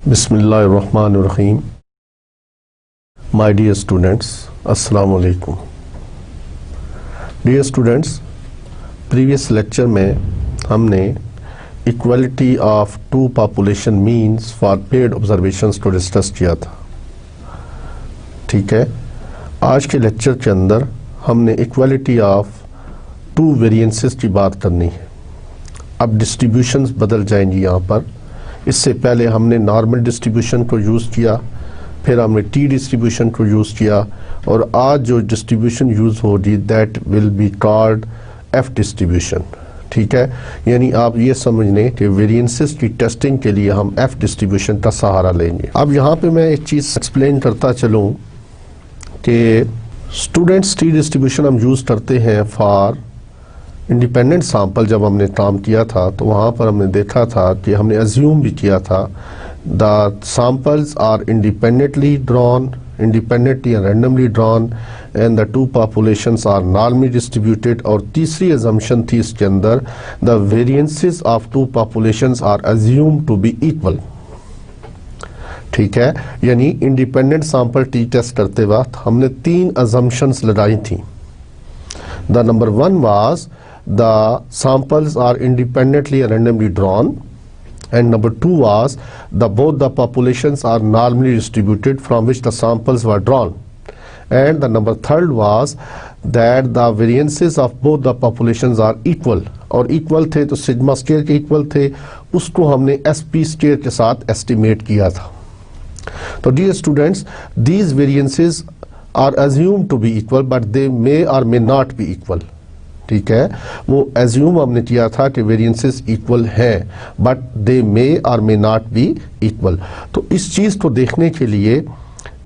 बिस्मिल्लाहिर्रहमानिर्रहीम। My dear students, अस्सलाम वालेकुम। डियर स्टूडेंट्स, प्रीवियस लेक्चर में हमने equality of two population means for paired observations को डिस्कस किया था। ठीक है, आज के लेक्चर के अंदर हमने इक्वलिटी ऑफ टू वेरिएंसेस की बात करनी है। अब डिस्ट्रीब्यूशंस बदल जाएंगी यहाँ पर। इससे पहले हमने नॉर्मल डिस्ट्रीब्यूशन को यूज़ किया, फिर हमने टी डिस्ट्रीब्यूशन को यूज़ किया, और आज जो डिस्ट्रीब्यूशन यूज़ होगी that will be called F distribution. ठीक है, यानी आप ये समझ लें कि वेरिएंसेस की टेस्टिंग के लिए हम एफ डिस्ट्रीब्यूशन का सहारा लेंगे। अब यहाँ पे मैं एक चीज़ एक्सप्लेन करता चलूँ कि स्टूडेंट्स टी डिस्ट्रीब्यूशन हम यूज़ करते हैं फॉर इंडिपेंडेंट सैंपल। जब हमने काम किया था तो वहाँ पर हमने देखा था कि हमने अज्यूम भी किया था the samples are independently drawn, independently and randomly drawn, and the two populations are normally distributed. और तीसरी अजम्पशन थी इसके अंदर, the variances of two populations are assume to be equal. ठीक है, यानी इंडिपेंडेंट सैंपल टी टेस्ट करते वक्त हमने तीन अजम्पशंस लगाई थी। The number one was the samples are independently and randomly drawn, and number two was both the populations are normally distributed from which the samples were drawn, and the number third was that the variances of both the populations are equal, और equal थे तो sigma square के equal थे, उसको हमने SP square के साथ estimate किया था। तो dear students, these variances are assumed to be equal but they may or may not be equal। ठीक है, वो एज्यूम हमने किया था कि वेरिएंसेस इक्वल हैं बट दे मे और मे नॉट बी इक्वल। तो इस चीज़ को देखने के लिए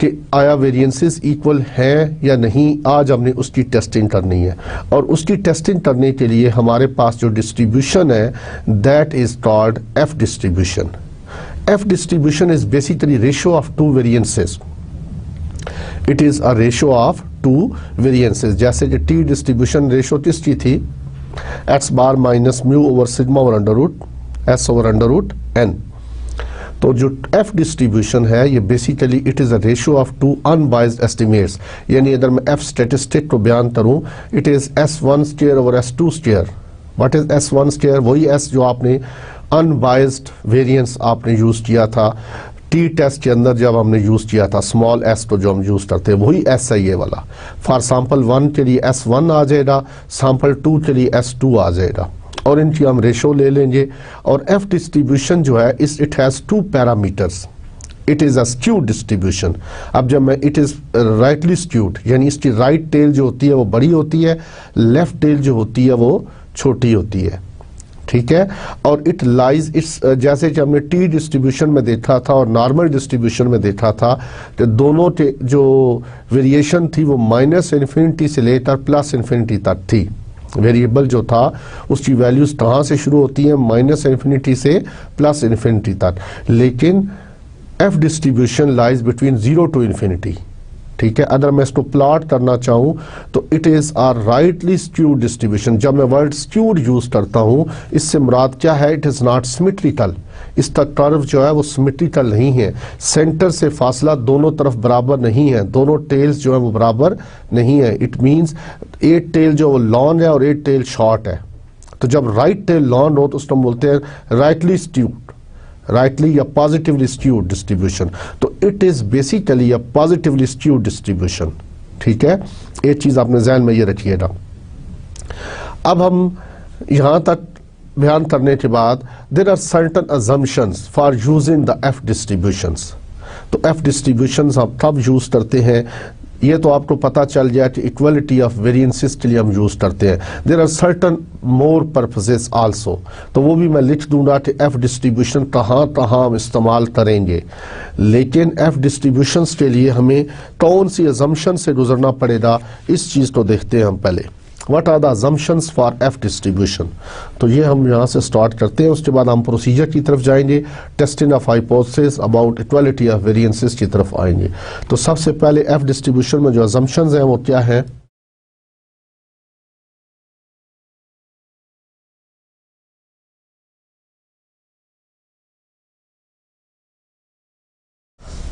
कि आया वेरिएंसेस इक्वल हैं या नहीं, आज हमने उसकी टेस्टिंग करनी है। और उसकी टेस्टिंग करने के लिए हमारे पास जो डिस्ट्रीब्यूशन है that is called F distribution. F distribution is basically ratio of two variances. It is a ratio of two variances. जैसे कि टी डिस्ट्रीब्यूशन रेशियो किसकी थी, X bar minus mu over sigma over under root S over under root N. तो जो F distribution है ये basically it is a ratio of two unbiased estimates. यानी अगर मैं एफ स्टेटिस्टिक को बयान करूं, it is S1 square over S2 square. What is S1 square? वही एस जो आपने अनबाइज्ड वेरिएंस आपने यूज़ किया था टी टेस्ट के अंदर, जब हमने यूज़ किया था स्मॉल एस को जो हम यूज़ करते हैं वही एस है ये वाला। फॉर सैंपल 1 के लिए S1 आ जाएगा, सैंपल 2 के लिए S2 आ जाएगा, और इनकी हम रेशो ले लेंगे। और एफ डिस्ट्रीब्यूशन जो है it has two parameters. It is a skewed distribution. अब जब मैं इट इज़ राइटली स्क्यूड, यानी इसकी राइट टेल जो होती है वो बड़ी होती है, लेफ्ट टेल जो होती है वो छोटी होती है। ठीक है, और इट लाइज इट्स, जैसे कि हमने टी डिस्ट्रीब्यूशन में देखा था और नॉर्मल डिस्ट्रीब्यूशन में देखा था कि दोनों के जो वेरिएशन थी वो माइनस इन्फिनिटी से लेकर प्लस इन्फिनिटी तक थी। वेरिएबल जो था उसकी वैल्यूज कहाँ से शुरू होती हैं, माइनस इन्फिनिटी से प्लस इन्फिनिटी तक। लेकिन F distribution lies between 0 to infinity. ठीक है, अगर मैं इसको प्लॉट करना चाहूँ तो it is a rightly skewed distribution. जब मैं वर्ड स्क्यूड यूज़ करता हूँ इससे मुराद क्या है, इट इज़ नॉट सिमेट्रिकल। इसका कर्व जो है वो सिमेट्रिकल नहीं है, सेंटर से फासला दोनों तरफ बराबर नहीं है, दोनों टेल्स जो है वो बराबर नहीं है। इट मीन्स एक टेल जो वो लॉन्ग है और एक टेल शॉर्ट है। तो जब राइट टेल लॉन्ग हो तो उसको हम बोलते हैं राइटली स्क्यूड, राइटली या पॉजिटिवली स्क्यूड डिस्ट्रीब्यूशन। तो it is basically a positively skewed distribution. ठीक है, एक चीज आपने ज़हन में ये रखिएगा। अब हम यहां तक बयान करने के बाद there are certain assumptions for using the F distributions. तो एफ डिस्ट्रीब्यूशंस हम कब यूज करते हैं, ये तो आपको पता चल गया कि इक्वलिटी ऑफ वेरिएंसेस के लिए हम यूज़ करते हैं। There are certain more purposes also, तो वो भी मैं लिख दूंगा कि एफ डिस्ट्रीब्यूशन कहाँ कहाँ हम इस्तेमाल करेंगे। लेकिन एफ डिस्ट्रीब्यूशंस के लिए हमें कौन सी अजम्पशन से गुजरना पड़ेगा, इस चीज़ को देखते हैं हम पहले। What are the assumptions for F distribution, तो ये हम यहाँ से स्टार्ट करते हैं। उसके बाद हम प्रोसीजर की तरफ जाएंगे, testing of hypothesis about equality of variances की तरफ आएंगे। तो सबसे पहले एफ डिस्ट्रीब्यूशन में जो अजम्पशंस हैं वो क्या है।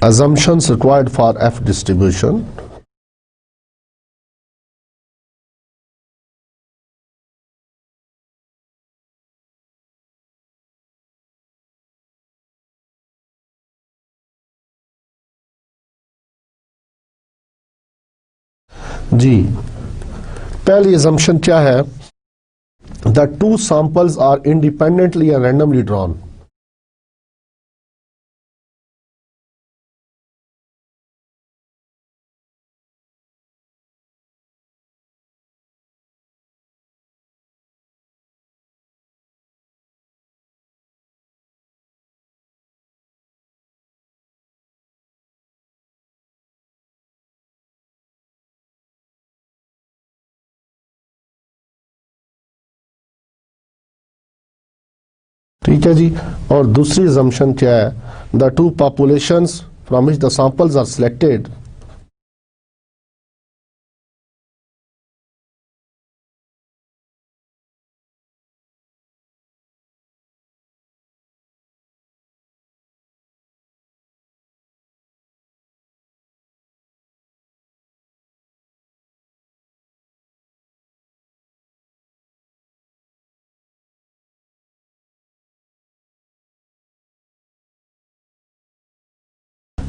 assumptions required for F distribution. जी, पहली assumption क्या है? The two samples are independently and randomly drawn. ठीक है जी। और दूसरी assumption क्या है? The two populations from which the samples are selected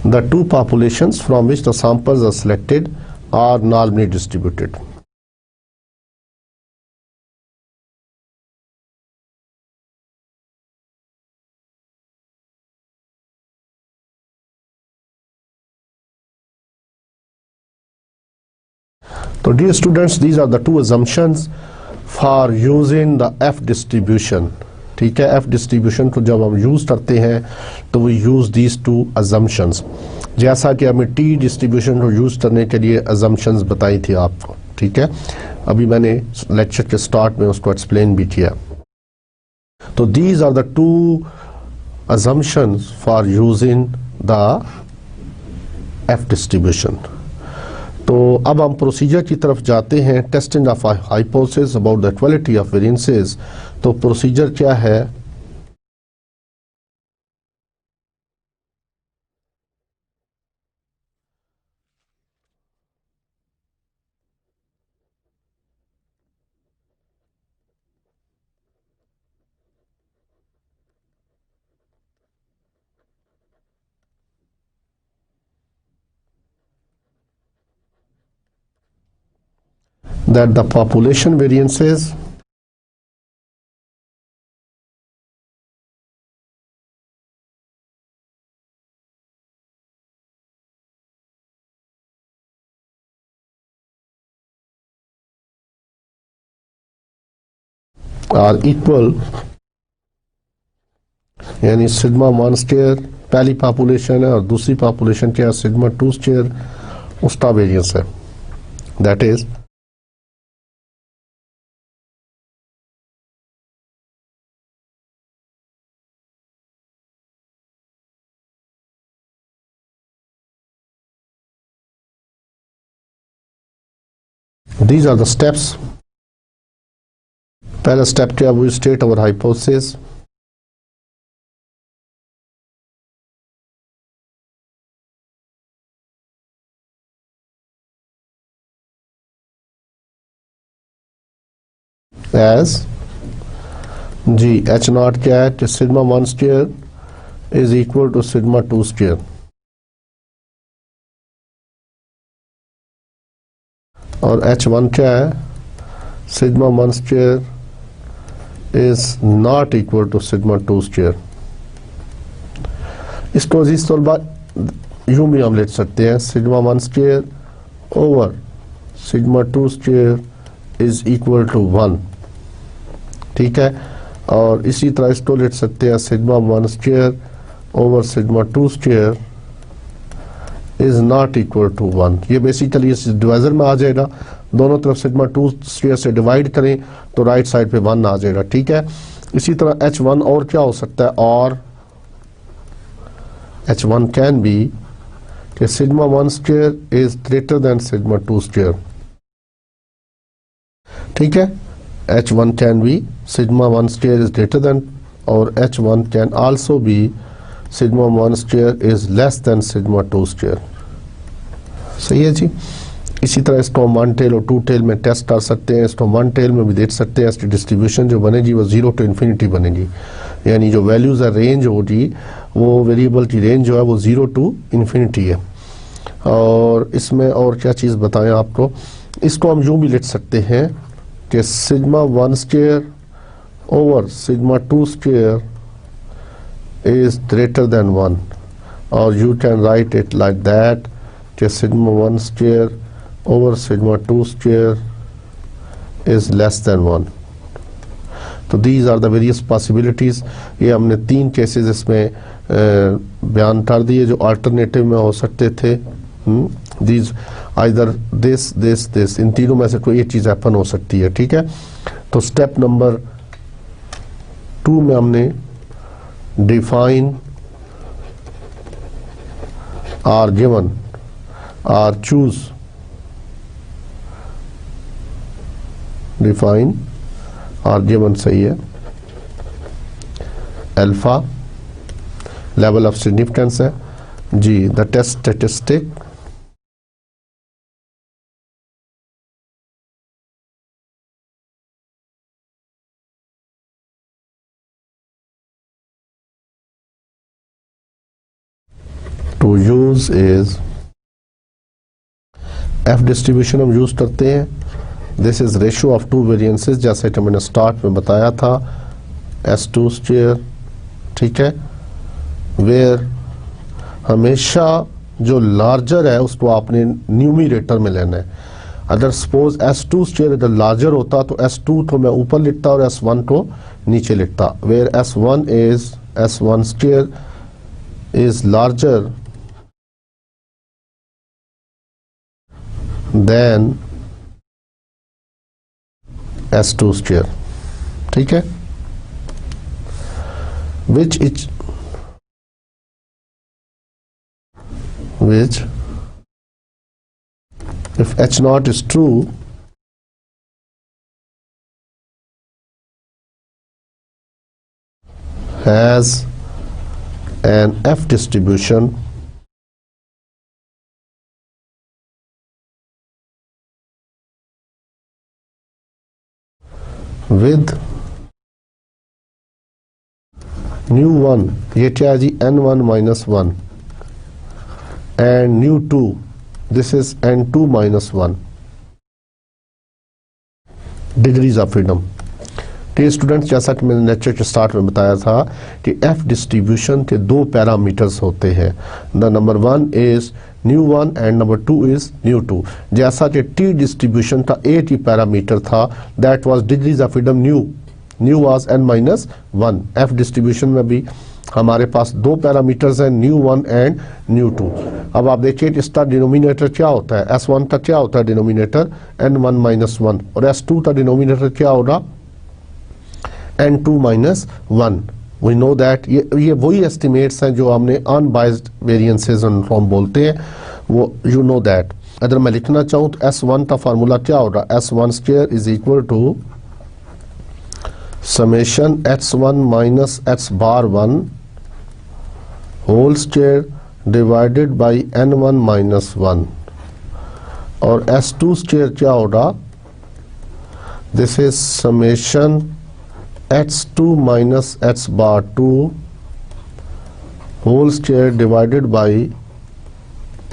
the two populations from which the samples are selected are normally distributed. So dear students, these are the two assumptions for using the F distribution. ठीक है, F distribution को जब हम use करते हैं तो we use these two assumptions. जैसा कि हमें T distribution को यूज करने के लिए assumptions बताई थी आपको, ठीक है, अभी मैंने लेक्चर के स्टार्ट में उसको एक्सप्लेन भी किया. तो these are the two assumptions for using the F distribution. तो अब हम प्रोसीजर की तरफ जाते हैं. Testing of hypothesis about the equality of variances. तो प्रोसीजर क्या है? that the population variances are equal, यानी सिग्मा 1 स्क्वायर पहली पॉपुलेशन है और दूसरी पॉपुलेशन क्या है? सिग्मा 2 स्क्वायर, उसका वेरिएंस है. That is these are the steps. पहला स्टेप क्या? we state our hypothesis. as जी एच नॉट क्या है? कि sigma 1 square is equal to sigma 2 square. और H1 क्या है? Sigma 1 square is not equal to sigma 2 square. इसको इस तौर यूं भी हम लिख सकते हैं, sigma 1 square over sigma 2 square is equal to 1. ठीक है, और इसी तरह इसको लिख सकते हैं, sigma 1 square over sigma 2 square is not equal to 1. ये बेसिकली इस डिवाइजर में आ जाएगा. दोनों तरफ सिग्मा 2 स्क्वायर से डिवाइड करें तो राइट साइड पे 1 आ जाएगा. ठीक है, इसी तरह H1 और क्या हो सकता है? और H1 कैन बी कि sigma 1 square is greater than sigma 2 square. ठीक है, H1 can be sigma 1 square is greater then, और H1 can also be sigma 1 square is less than sigma 2 square. सही है जी। इसी तरह स्टॉर्म 1 टेल और 2 tell में टेस्ट कर सकते हैं। स्टॉर्म 1 टेल में भी देख सकते हैं इसकी डिस्ट्रीब्यूशन जो बनेगी वो 0 to इन्फिनिटी बनेगी, यानी जो वैल्यूज़ है रेंज होगी वो वेरिएबल की रेंज जो है वो 0 to इन्फिनिटी है। और इसमें और क्या चीज़ बताएं आपको, इसको हम यूँ भी लिख सकते हैं कि sigma 1 square over sigma 2 square is greater than 1, or you can write it like that कि sigma 1 square over sigma 2 square is less than 1। तो these are the various possibilities। ये हमने 3 केसेस इसमें बयान कर दिए जो अल्टरनेटिव में हो सकते थे। these either this इन तीनों में से कोई एक चीज़ हैपन हो सकती है। ठीक है, तो स्टेप नंबर 2 में हमने define or given or choose, define or given सही है, अल्फा लेवल ऑफ सिग्निफिकेंस है जी, the test statistic to use is F distribution हम यूज करते हैं। This is ratio of 2 variances, जैसे कि मैंने स्टार्ट में बताया था, S2 स्क्वायर। ठीक है, वेयर हमेशा जो लार्जर है उसको आपने न्यूमरेटर में लेना है। अगर सपोज S2 स्क्वायर अगर लार्जर होता तो S2 को मैं ऊपर लिखता और S1 को नीचे लिखता। Where S1 square is larger than S2 square। ठीक है, which if H0 is true has an F distribution with new 1, ये क्या है जी, n1 minus 1 and new 2, this is n2 minus 1 degrees of freedom. तो students, जैसा कि मैंने lecture के स्टार्ट में बताया था कि एफ डिस्ट्रीब्यूशन के 2 पैरामीटर्स होते हैं। The number 1 is new 1 and number 2 is new 2। जैसा कि टी डिस्ट्रीब्यूशन का एक ही पैरामीटर था, that was degrees of freedom new was n-1। F distribution में भी हमारे पास 2 पैरामीटर्स हैं, न्यू 1 एंड न्यू 2। अब आप देखिए कि इसका डिनोमिनेटर क्या होता है, S1 का क्या होता है डिनोमिनेटर, n1-1, और S2 का डिनोमिनेटर क्या होगा, n2 minus 1। We know that ये वही एस्टिमेट्स हैं जो हमने अनबाइज्ड वेरिएंसेस हम बोलते हैं, वो यू नो दैट। अगर मैं लिखना चाहूँ तो S1 का फार्मूला क्या होगा, S1 square is equal to summation H1 minus H bar 1 whole square divided by n1 minus 1, और S2 स्क्वायर क्या होगा, this is summation H2 minus H bar 2 whole square divided by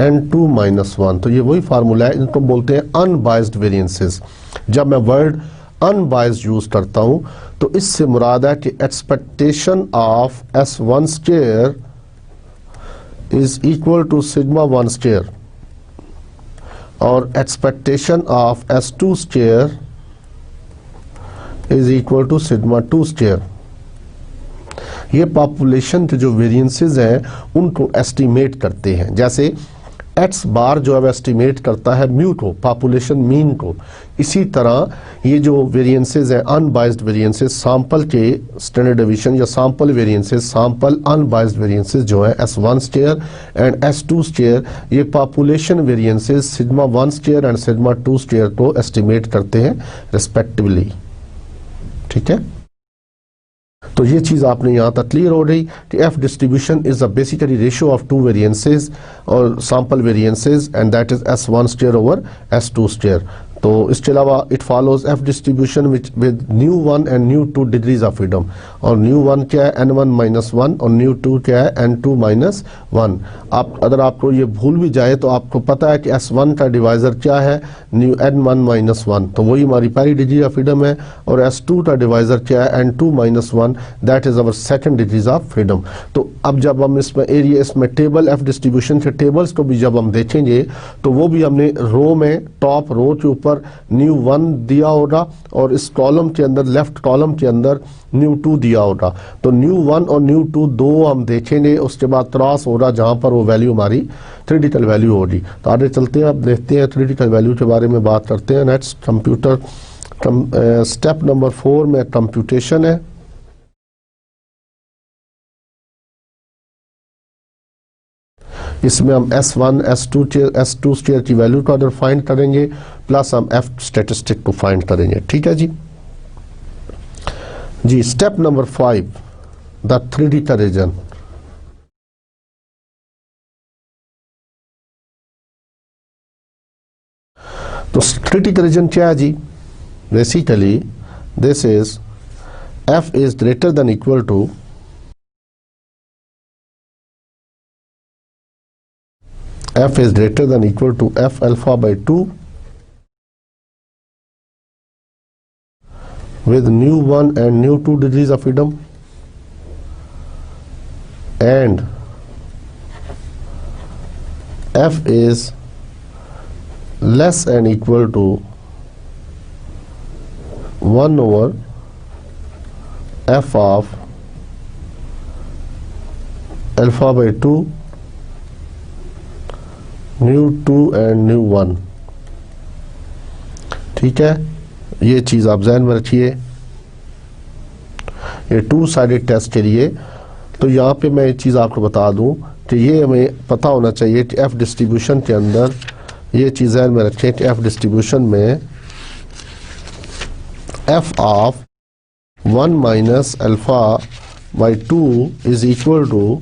n2 minus 1। तो ये वही formula है, इनको बोलते हैं अनबाइज्ड वेरिएंसेस। जब मैं वर्ड अनबाइज्ड यूज करता हूं तो इससे मुराद है कि expectation of S1 square is equal to sigma 1 square और expectation of S2 square is equal to sigma 2 square. ये पॉपुलेशन के जो वेरिएंसेस हैं उनको एस्टिमेट करते हैं। जैसे एक्स बार जो है एस्टिमेट करता है म्यू को, पॉपुलेशन मीन को। इसी तरह ये जो वेरिएंसेस हैं अनबाइज्ड वेरिएंसेस, सैंपल के स्टैंडर्ड डिवीजन या sample variances, sample unbiased variances जो है S1 square and S2 square, ये population variances sigma 1 square and sigma 2 square को एस्टिमेट करते हैं रिस्पेक्टिवली। ठीक है। तो ये चीज़ आपने यहाँ तक क्लियर हो रही कि F distribution is a basically ratio of two variances और sample variances and that is S1 square over S2 square. तो इसके अलावा it follows F distribution with nu one and nu two degrees of freedom. और nu one क्या है N1 minus one और nu two क्या है N2 माइनस वन। आप अगर आपको ये भूल भी जाए तो आपको पता है कि S1 का डिवाइजर क्या है न्यू N1 माइनस वन, तो वही हमारी पहली डिग्री ऑफ फ्रीडम है। और S2 का डिवाइजर क्या है N2 minus one, that is our second degrees of freedom. तो अब जब हम इसमें एरिया इसमें टेबल एफ डिस्ट्रीब्यूशन के टेबल्स को भी जब हम देखेंगे तो वो भी हमने रो में टॉप रो के ऊपर न्यू वन दिया होगा और इस कॉलम के अंदर लेफ्ट कॉलम के अंदर न्यू टू दिया होगा। तो न्यू वन और न्यू टू दो हम देखेंगे, उसके बाद क्रॉस होगा जहां पर वो वैल्यू हमारी थ्योरेटिकल वैल्यू होगी। तो आगे चलते हैं, अब देखते हैं थ्योरेटिकल वैल्यू के बारे में बात करते हैं। नेक्स्ट कंप्यूटर स्टेप नंबर 4 में कंप्यूटेशन है। इसमें हम S1 S2 स्क्वायर की वैल्यू को अगर फाइंड करेंगे प्लस हम F स्टैटिस्टिक को फाइंड करेंगे। ठीक है जी step number 5 the theoretical region. तो थ्योरेटिकल रीजन क्या है जी? Basically this is F is greater than equal to F is greater than equal to F alpha by 2 with new 1 and new 2 degrees of freedom, and F is less than equal to 1 over F of alpha by 2 nu 2 and nu 1। ठीक है, ये चीज आप ध्यान में रखिए। ये two sided test के लिए तो यहाँ पे मैं एक चीज आपको बता दूं कि ये हमें पता होना चाहिए कि एफ डिस्ट्रीब्यूशन के अंदर ये चीज ध्यान में रखें कि एफ डिस्ट्रीब्यूशन में F of 1 minus alpha by 2 is equal to,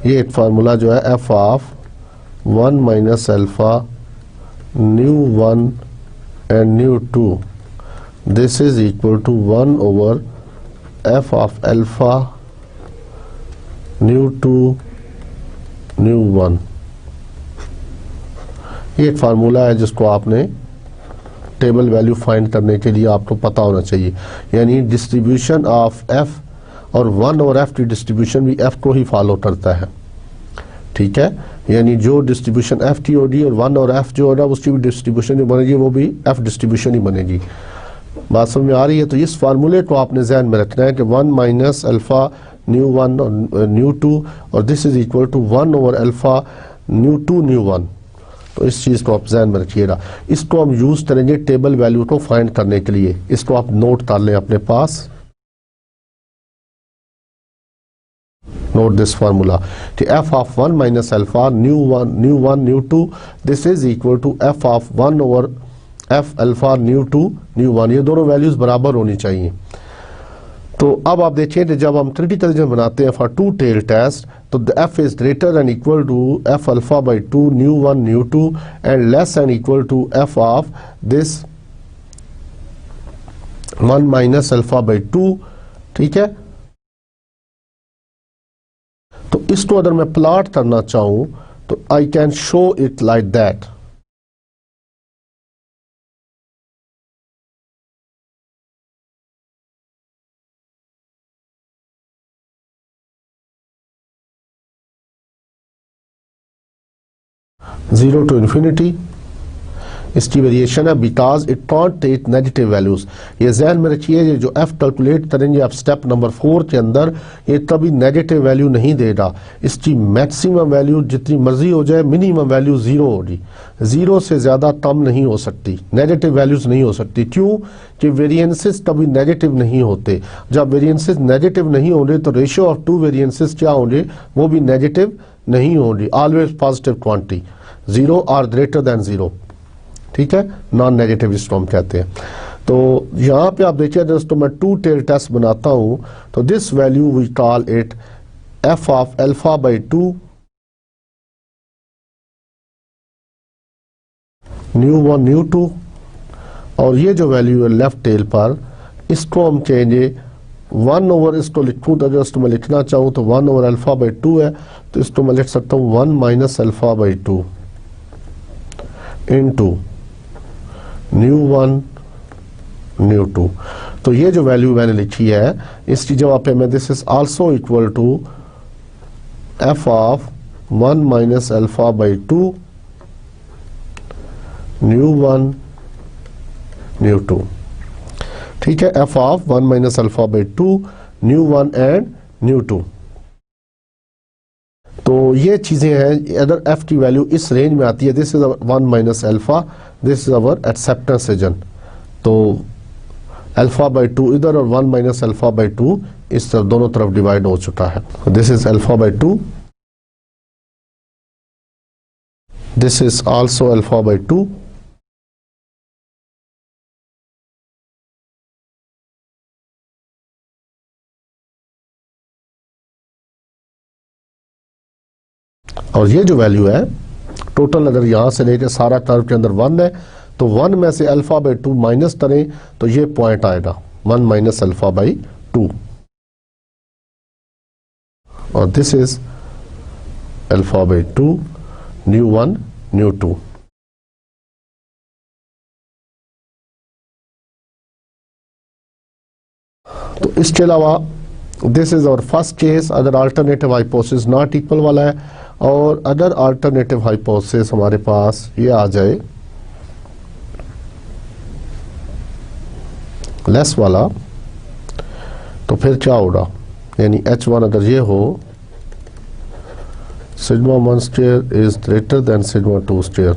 ये एक फार्मूला जो है F of 1 minus alpha nu 1 and nu 2, this is equal to 1 over F of alpha nu 2 nu 1। ये एक फार्मूला है जिसको आपने टेबल वैल्यू फाइंड करने के लिए आपको पता होना चाहिए। यानी डिस्ट्रीब्यूशन ऑफ एफ और 1 और एफ की डिस्ट्रीब्यूशन भी एफ को ही फॉलो करता है। ठीक है, यानी जो डिस्ट्रीब्यूशन एफ की होगी और 1 और एफ जो होगा उसकी भी डिस्ट्रीब्यूशन जो बनेगी वो भी एफ डिस्ट्रीब्यूशन ही बनेगी। बात समझ में आ रही है? तो इस फार्मूले को आपने ध्यान में रखना है कि 1 माइनस अल्फा न्यू 1 और न्यू 2 और this is equal to 1 over alpha nu 2 nu 1। तो इस चीज को आप ध्यान में रखिएगा। इसको हम यूज करेंगे टेबल वैल्यू को फाइंड करने के लिए। इसको आप नोट कर लें अपने पास, note this formula, the f of 1 minus alpha new 1 new 2, this is equal to f of 1 over f alpha new 2 new 1। ये दोनों वैल्यूज बराबर होनी चाहिए। तो अब आप देखिए कि जब हम थ्योरेटिकल रीजन बनाते हैं फॉर टू टेल टेस्ट तो the f is greater than equal to f alpha by 2 new 1 new 2 and less than equal to f of this 1 minus alpha by 2। ठीक है, तो इसको अगर मैं प्लॉट करना चाहूं तो I can show it like that. Zero to infinity इसकी वेरिएशन है because it can't take negative values. ये ध्यान में रखिए, ये जो एफ कैलकुलेट करेंगे आप स्टेप नंबर 4 के अंदर, ये कभी नेगेटिव वैल्यू नहीं देगा। इसकी मैक्सिमम वैल्यू जितनी मर्जी हो जाए, मिनिमम वैल्यू 0 होगी। 0 से ज्यादा कम नहीं हो सकती, नेगेटिव वैल्यूज नहीं हो सकती। क्यों कि वेरिएंसेस कभी नेगेटिव नहीं होते। जब वेरिएंसेस नेगेटिव नहीं होंगे तो रेशियो ऑफ टू वेरिएंसेस क्या होंगे, वो भी नेगेटिव नहीं होंगे। ऑलवेज पॉजिटिव क्वांटिटी, 0 और ग्रेटर देन 0। ठीक है, नॉन नेगेटिव इसको हम कहते हैं। तो यहाँ पे आप देखिए दोस्तों, मैं टू टेल टेस्ट बनाता हूँ तो this value we call it F of alpha by 2 nu 1 nu 2, और ये जो वैल्यू है लेफ्ट टेल पर, इसको हम चेंजे 1 ओवर, इसको लिखूँ तो दोस्तों मैं लिखना चाहूँ तो 1 ओवर अल्फा बाई 2 है, तो इसको मैं लिख सकता हूँ 1 minus alpha by 2 into new 1 nu 2। तो ये जो वैल्यू मैंने लिखी है इसकी जगह पे मैं this is also equal to F of 1 minus alpha by 2 nu 1 nu 2। ठीक है, F of 1 minus alpha by 2 nu 1 and nu 2। तो ये चीजें हैं, अगर एफ की वैल्यू इस रेंज में आती है, this is 1 minus alpha, this is our acceptance region. तो अल्फा बाई 2 इधर और 1 माइनस अल्फा बाई 2 इस तरफ, दोनों तरफ डिवाइड हो चुका है। This is alpha by 2, this is also alpha by 2, और ये जो वैल्यू है टोटल, अगर यहां से लेके सारा टर्म के अंदर 1 है, तो 1 में से अल्फा बाई 2 माइनस करें तो ये पॉइंट आएगा 1 माइनस अल्फा बाई 2, और this is alpha by 2 nu 1 nu 2। तो इसके अलावा this is our first case, अगर अल्टरनेटिव हाइपोथेसिस नॉट इक्वल वाला है, और अगर अल्टरनेटिव हाइपोथेसिस हमारे पास ये आ जाए लेस वाला, तो फिर क्या होगा, यानी H1 अगर ये हो sigma 1 square is greater than sigma 2 square,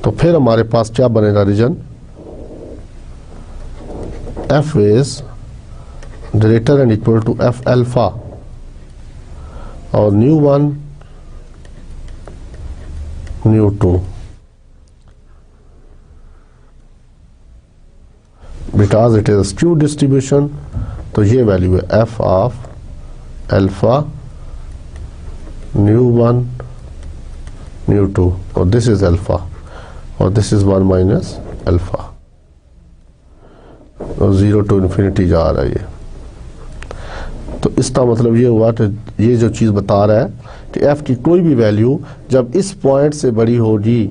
तो फिर हमारे पास क्या बनेगा region, F is greater and equal to F alpha, और nu 1 nu 2, because it is skew distribution. तो ये वैल्यू है F of alpha nu 1 nu 2, और दिस इज अल्फा, और दिस इज 1 माइनस अल्फा, और 0 टू इन्फिनिटी जा रहा है ये। तो इसका मतलब ये हुआ कि ये जो चीज़ बता रहा है कि f की कोई भी वैल्यू जब इस पॉइंट से बड़ी होगी,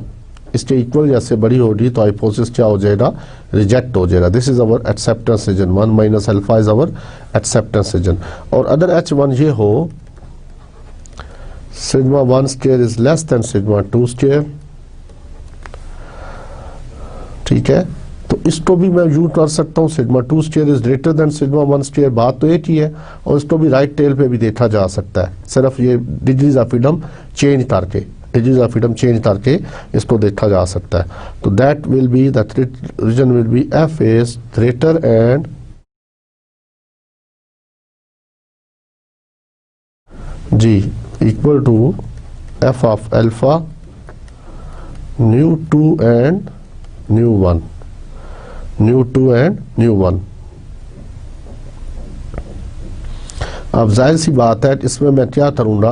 इसके इक्वल या से बड़ी होगी, तो हाइपोथेसिस क्या हो जाएगा, रिजेक्ट हो जाएगा। This is our acceptance region, 1 minus alpha is our acceptance region. और अगर H1 ये हो sigma 1 square is less than sigma 2 square, ठीक है, तो इसको भी मैं यूज कर सकता हूँ, sigma 2 square is greater than sigma 1 square, बात तो एक ही है, और इसको भी राइट टेल पे भी देखा जा सकता है, सिर्फ ये डिग्रीज ऑफ फ्रीडम चेंज करके, डिग्रीज ऑफ फ्रीडम चेंज करके इसको देखा जा सकता है। तो that will be, that region will be F is greater and जी equal to F of alpha nu 2 and nu 1, nu 2 and nu 1। अब जाहिर सी बात है, इसमें मैं क्या करूँगा,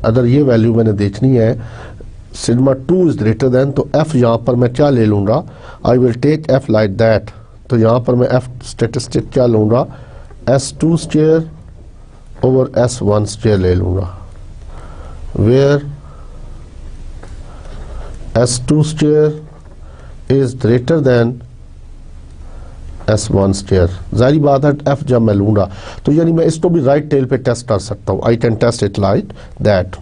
अगर ये वैल्यू मैंने देखनी है सिग्मा 2 इज ग्रेटर देन, तो f यहाँ पर मैं क्या ले लूँगा, I will take f like that. तो यहाँ पर मैं f स्टेटिस्टिक क्या लूँगा, S2 square over S1 square ले लूँगा, where S2 square is greater than S1 square. जाहिर बात है f जब मैं लूँगा तो यानी मैं इसको भी राइट टेल पे टेस्ट कर सकता हूँ, I can test it like that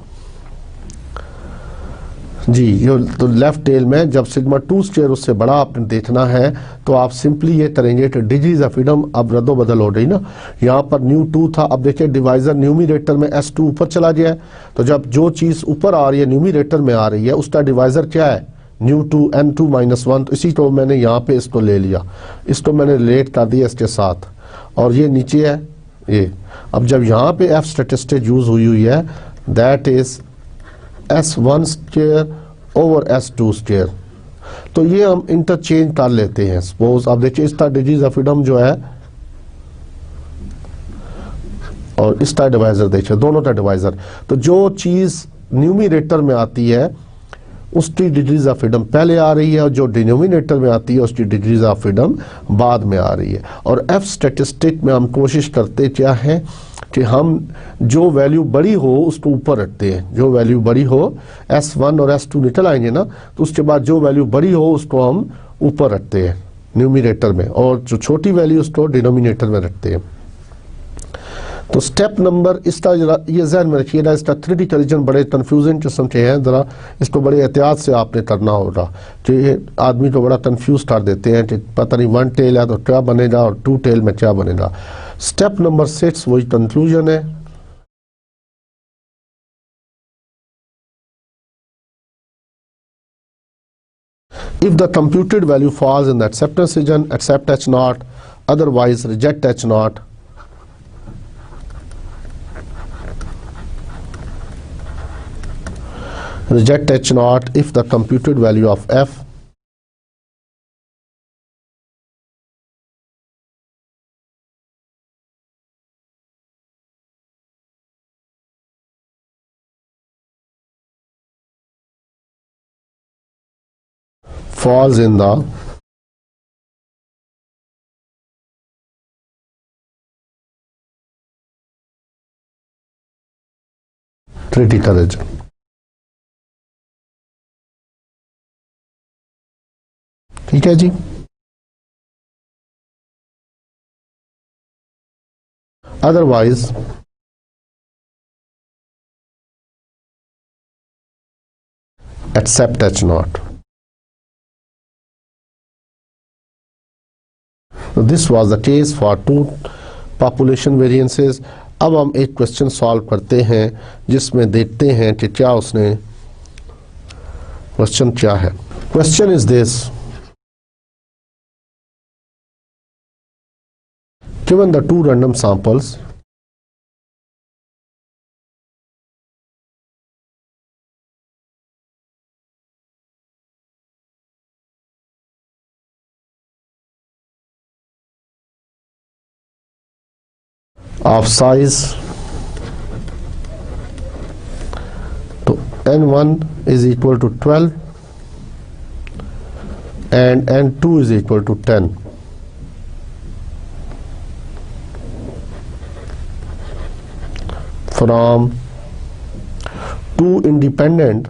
जी। ये तो लेफ्ट टेल में जब सिग्मा 2 स्क्वायर उससे बड़ा आपने देखना है, तो आप सिंपली ये करेंगे कि डिग्रीज ऑफ फ्रीडम अब रद्दो बदल हो गई ना, यहाँ पर न्यू 2 था, अब देखिए डिवाइजर न्यूमिनेटर में S2 ऊपर चला गया है, तो जब जो चीज़ ऊपर आ रही है न्यूमिनेटर में आ रही है, उसका डिवाइजर क्या है, न्यू 2 N2 माइनस 1। तो इसी को मैंने यहाँ पे इसको ले लिया, इसको मैंने रिलेट कर दिया इसके साथ, और ये नीचे है ये। अब जब यहाँ पे f स्टेटिस्टिक यूज हुई है, that is S1 square over S2 square, तो ये हम इंटरचेंज कर लेते हैं। सपोज आप देखिए इसका डिग्रीज ऑफ फ्रीडम जो है और इसका डिवाइजर देखिए, दोनों का डिवाइजर। तो जो चीज न्यूमिनेटर में आती है उसकी डिग्रीज ऑफ फ्रीडम पहले आ रही है और जो डिनोमिनेटर में आती है उसकी डिग्रीज ऑफ फ्रीडम बाद में आ रही है। और एफ स्टैटिस्टिक में हम कोशिश करते क्या है कि हम जो वैल्यू बड़ी हो उसको ऊपर रखते हैं। जो वैल्यू बड़ी हो, S1 और S2 निकल आएंगे ना, तो उसके बाद जो वैल्यू बड़ी हो उसको हम ऊपर रखते हैं न्यूमिनेटर में, और जो छोटी वैल्यू उसको डिनोमिनेटर में रखते हैं। तो स्टेप नंबर इसका जरा ये जहन में रखिएगा, इसका थ्योरेटिकल रीजन बड़े कन्फ्यूजन किस्म के हैं, जरा इसको बड़े एहतियात से आपने करना होगा। तो ये आदमी को बड़ा कंफ्यूज कर देते हैं कि पता नहीं 1 टेल है तो क्या बनेगा और 2 टेल में क्या बनेगा। स्टेप नंबर 6 वही कंक्लूजन है। If the computed value falls in the acceptance region, accept H0, otherwise reject H0. Reject H0 if the computed value of F falls in the critical region. ठीक है जी। Otherwise accept H0. So this was the case for 2 population variances. अब हम एक question solve करते हैं जिसमें देखते हैं कि क्या उसने क्वेश्चन क्या है। Question is this: given the 2 random samples of size, so n1 is equal to 12 and n2 is equal to 10. From 2 independent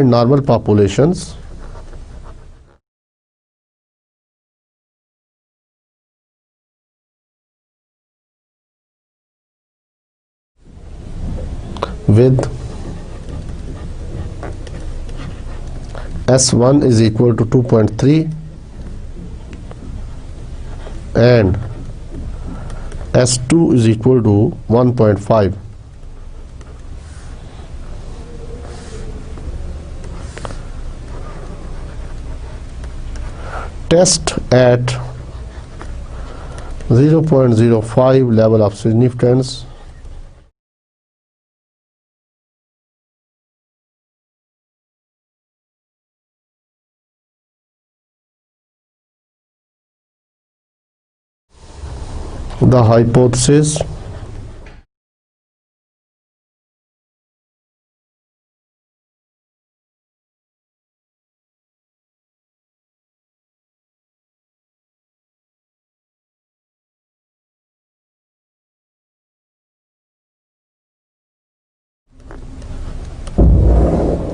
normal populations with S1 is equal to 2.3 and S2 is equal to 1.5. Test at 0.05 level of significance the hypothesis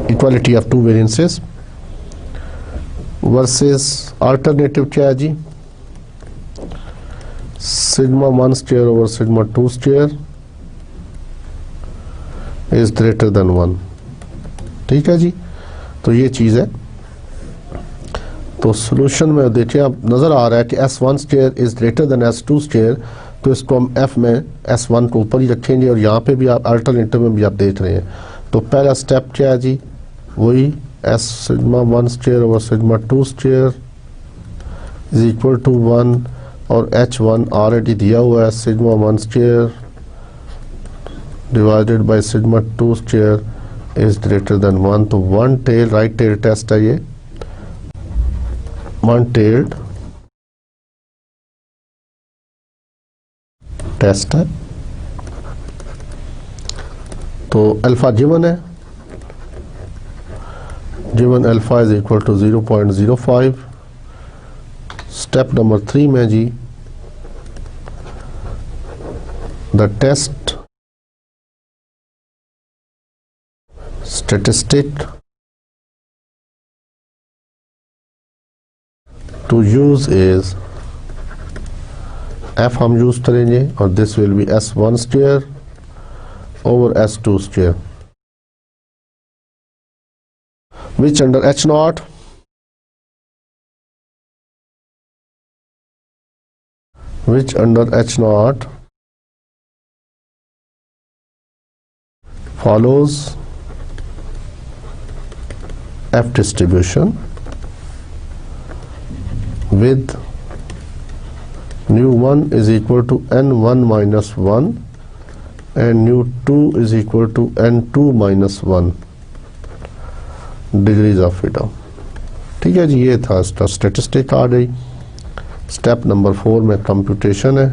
equality of 2 variances versus alternative क्या है जी, sigma 1 square over sigma 2 square is greater than 1। ठीक है जी, तो ये चीज़ है। तो solution में देखिए अब नज़र आ रहा है कि S1 square is greater than S2 square, तो इसको हम F में S1 को ऊपर ही रखेंगे और यहाँ पे भी आप अल्टरनेटिव में भी आप देख रहे हैं। तो पहला स्टेप क्या है जी, वही S sigma 1 square over sigma 2 square is equal to 1 और H1 ऑलरेडी दिया हुआ है, sigma 1 square divided by sigma 2 square is greater than 1। तो one tail right tail test है, ये वन टेल्ड टेस्ट है। तो अल्फा गिवन है, given alpha is equal to 0.05। Step number 3 में जी the test statistic to use is F हम use करेंगे और this will be S1 square over S2 square which under H naught follows F distribution with nu 1 is equal to n1 minus 1 and nu 2 is equal to n2 minus 1 degrees of freedom. ठीक है जी, ये था इसका statistic आ गई। Step number 4 में computation है।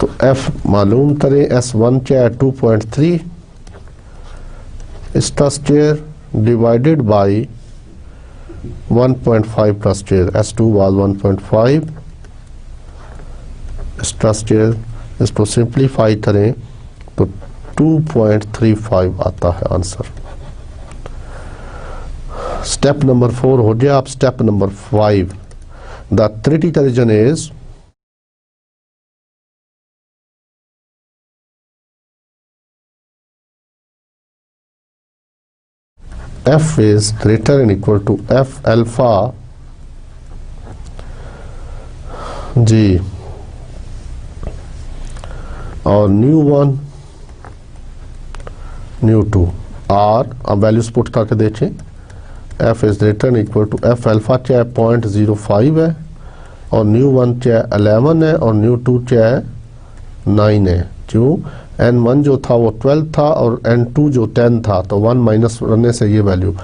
तो F मालूम करें, S1 क्या है 2.3 इसका स्क्वायर डिवाइडेड बाई 1.5 का स्क्वायर, S2 वाज 1.5 इसका स्क्वायर। इसको सिंप्लीफाई करें तो 2.35 आता है आंसर। स्टेप नंबर 4 हो गया। आप step number 5 the critical region is F is greater than equal to F alpha जी और न्यू 1 न्यू 2 आर। अब वैल्यूज पुट करके देखें, F is greater than equal to F alpha चाहे 0.05 है और न्यू 1 चाहे 11 है और न्यू 2 चाहे 9 है। क्यों? n1 जो था वो 12 था और n2 जो 10 था, तो 1 माइनस करने से ये वैल्यू,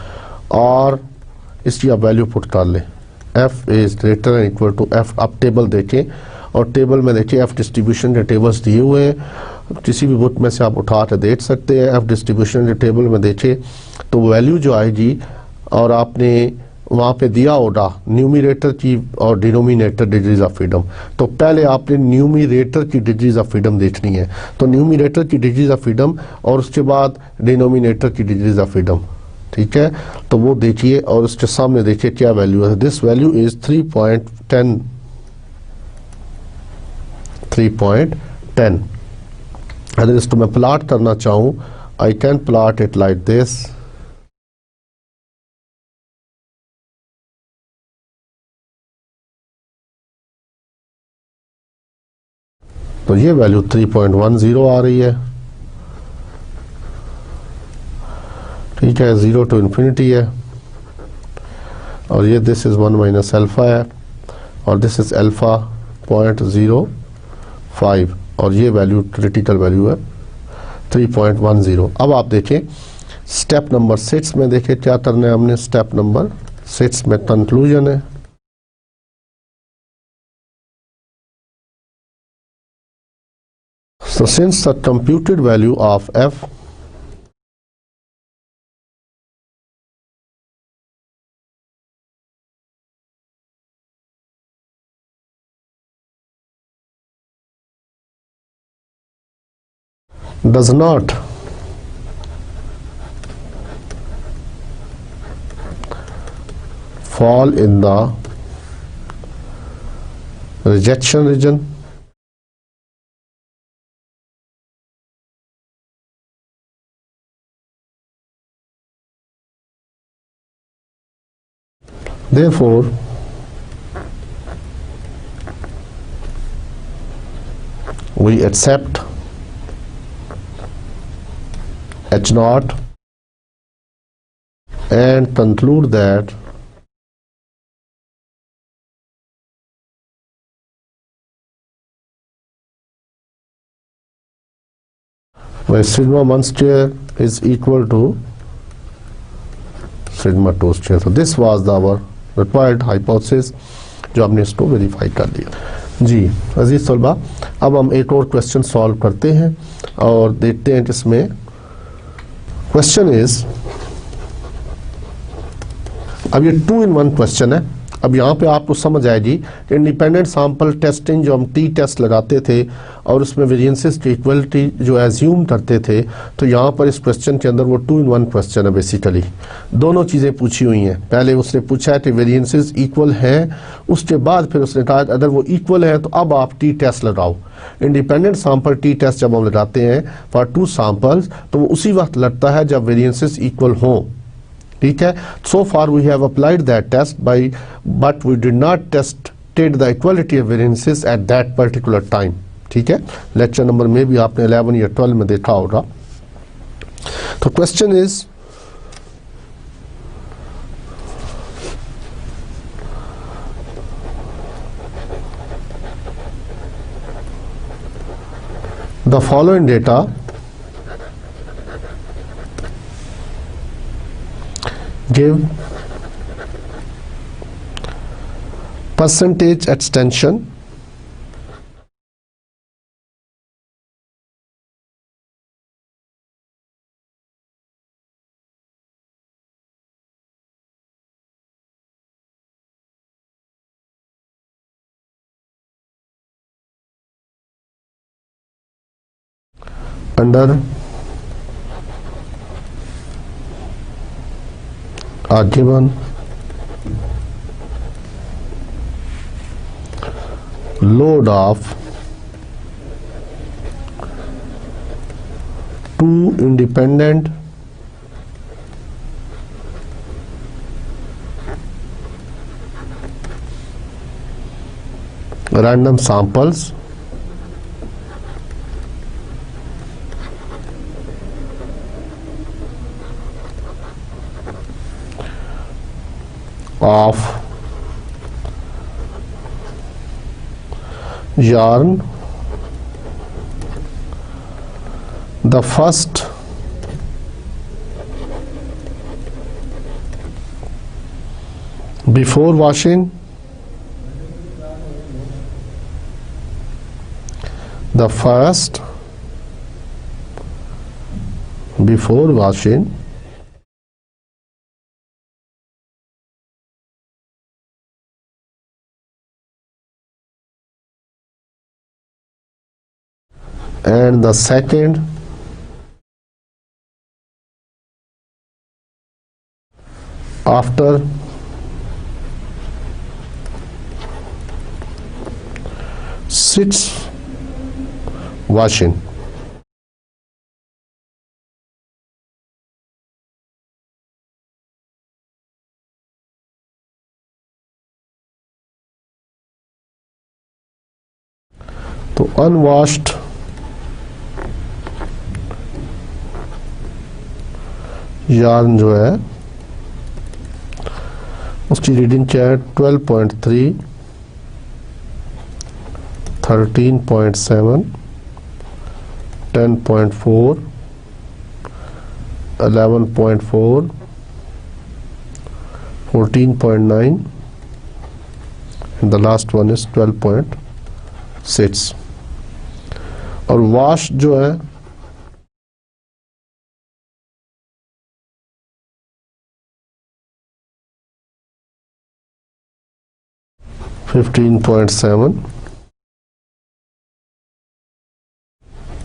और इसकी आप वैल्यू पुट कर लें। f is greater than equal to f। आप टेबल देखें और टेबल में देखिए f डिस्ट्रीब्यूशन के टेबल्स दिए हुए हैं, किसी भी बुक में से आप उठा कर देख सकते हैं। f डिस्ट्रीब्यूशन के टेबल में देखिए तो वैल्यू जो आएगी, और आपने वहाँ पे दिया होगा न्यूमिरेटर की और डिनोमिनेटर डिग्रीज ऑफ फ्रीडम। तो पहले आपने न्यूमिरेटर की डिग्रीज ऑफ फ्रीडम देखनी है, तो न्यूमिरेटर की डिग्रीज ऑफ फ्रीडम और उसके बाद डिनोमिनेटर की डिग्रीज ऑफ फ्रीडम। ठीक है, तो वो देखिए और उसके सामने देखिए क्या वैल्यू है। This value is 3.10 3.10। अगर इसको मैं प्लॉट करना चाहूँ, I can plot it like this. तो ये वैल्यू 3.10 आ रही है। ठीक है, 0 टू इन्फिनिटी है और ये दिस इज 1 माइनस अल्फा है और दिस इज अल्फा 0.05 और ये वैल्यू क्रिटिकल वैल्यू है 3.10। अब आप देखें स्टेप नंबर 6 में देखें क्या करना है हमने। स्टेप नंबर 6 में कंक्लूजन है। So since the computed value of f does not fall in the rejection region, therefore we accept H naught and conclude that when sigma 1 square is equal to sigma 2 square. So this was our required hypothesis जो हमने इसको verify कर लिया। जी अजीज तलबा, अब हम एक और क्वेश्चन सॉल्व करते हैं और देखते हैं जिसमें क्वेश्चन इज, अब ये 2 in 1 क्वेश्चन है। अब यहाँ पे आपको समझ आएगी इंडिपेंडेंट सैंपल टेस्टिंग जो हम टी टेस्ट लगाते थे और उसमें वेरिएंसेस की इक्वलिटी जो एज्यूम करते थे, तो यहाँ पर इस क्वेश्चन के अंदर वो 2 in 1 क्वेश्चन है। बेसिकली दोनों चीज़ें पूछी हुई हैं। पहले उसने पूछा है कि वेरिएंसेस इक्वल हैं, उसके बाद फिर उसने कहा अगर वो इक्वल है तो अब आप टी टेस्ट लगाओ। इंडिपेंडेंट सैंपल टी टेस्ट जब हम लगाते हैं फॉर 2 सैंपल्स तो वो उसी वक्त लगता है जब वेरिएंसेस इक्वल हों। ठीक है, so far we have applied that test by, but we did not tested the equality of variances at that particular time. ठीक है, लेक्चर नंबर में भी आपने 11 या 12 में देखा होगा। तो question is, the following data give percentage extension under are given load of 2 independent random samples of yarn. The first before washing, the first before washing and the second after six washing. तो unwashed yarn जो है उसकी reading क्या है 12.3, 13.7, 10.4, 11.4, 14.9 and the last one is 12.6। और wash जो है 15.7,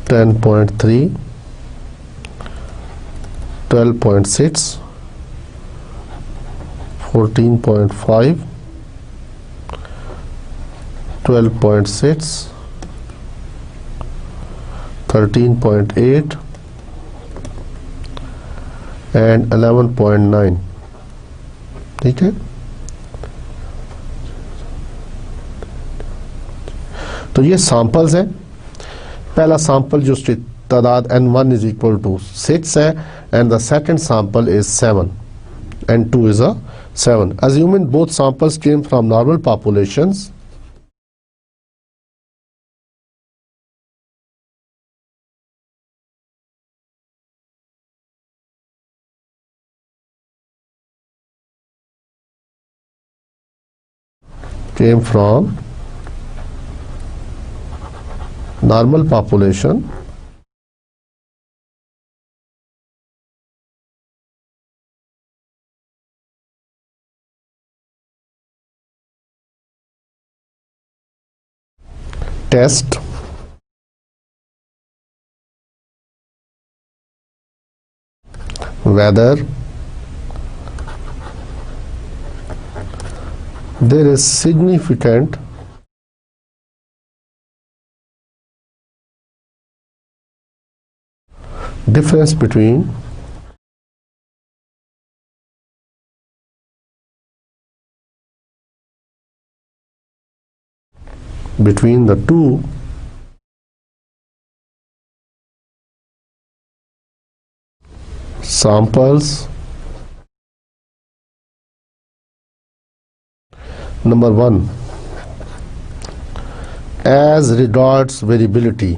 10.3, 12.6, 14.5, 12.6, 13.8 and 11.9। ठीक है, तो ये सैंपल्स हैं। पहला सैंपल जो उसकी तादाद n1 इज इक्वल टू 6 है and the second sample is 7। and 2 is a 7. Assuming both samples came from normal populations, came from normal population, test whether there is significant difference between the two samples. Number 1, as regards variability,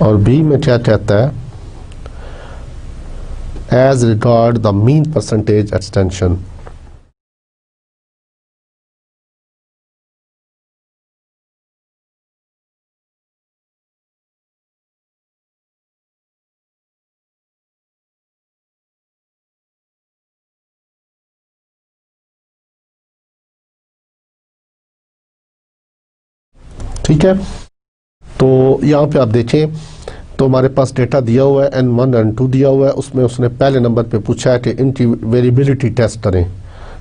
और B में क्या कहता है, as regard the mean percentage extension. ठीक है, तो यहाँ पे आप देखें तो हमारे पास डेटा दिया हुआ है N1 N2 दिया हुआ है, उसमें उसने पहले नंबर पे पूछा है कि इनकी वेरिएबिलिटी टेस्ट करें।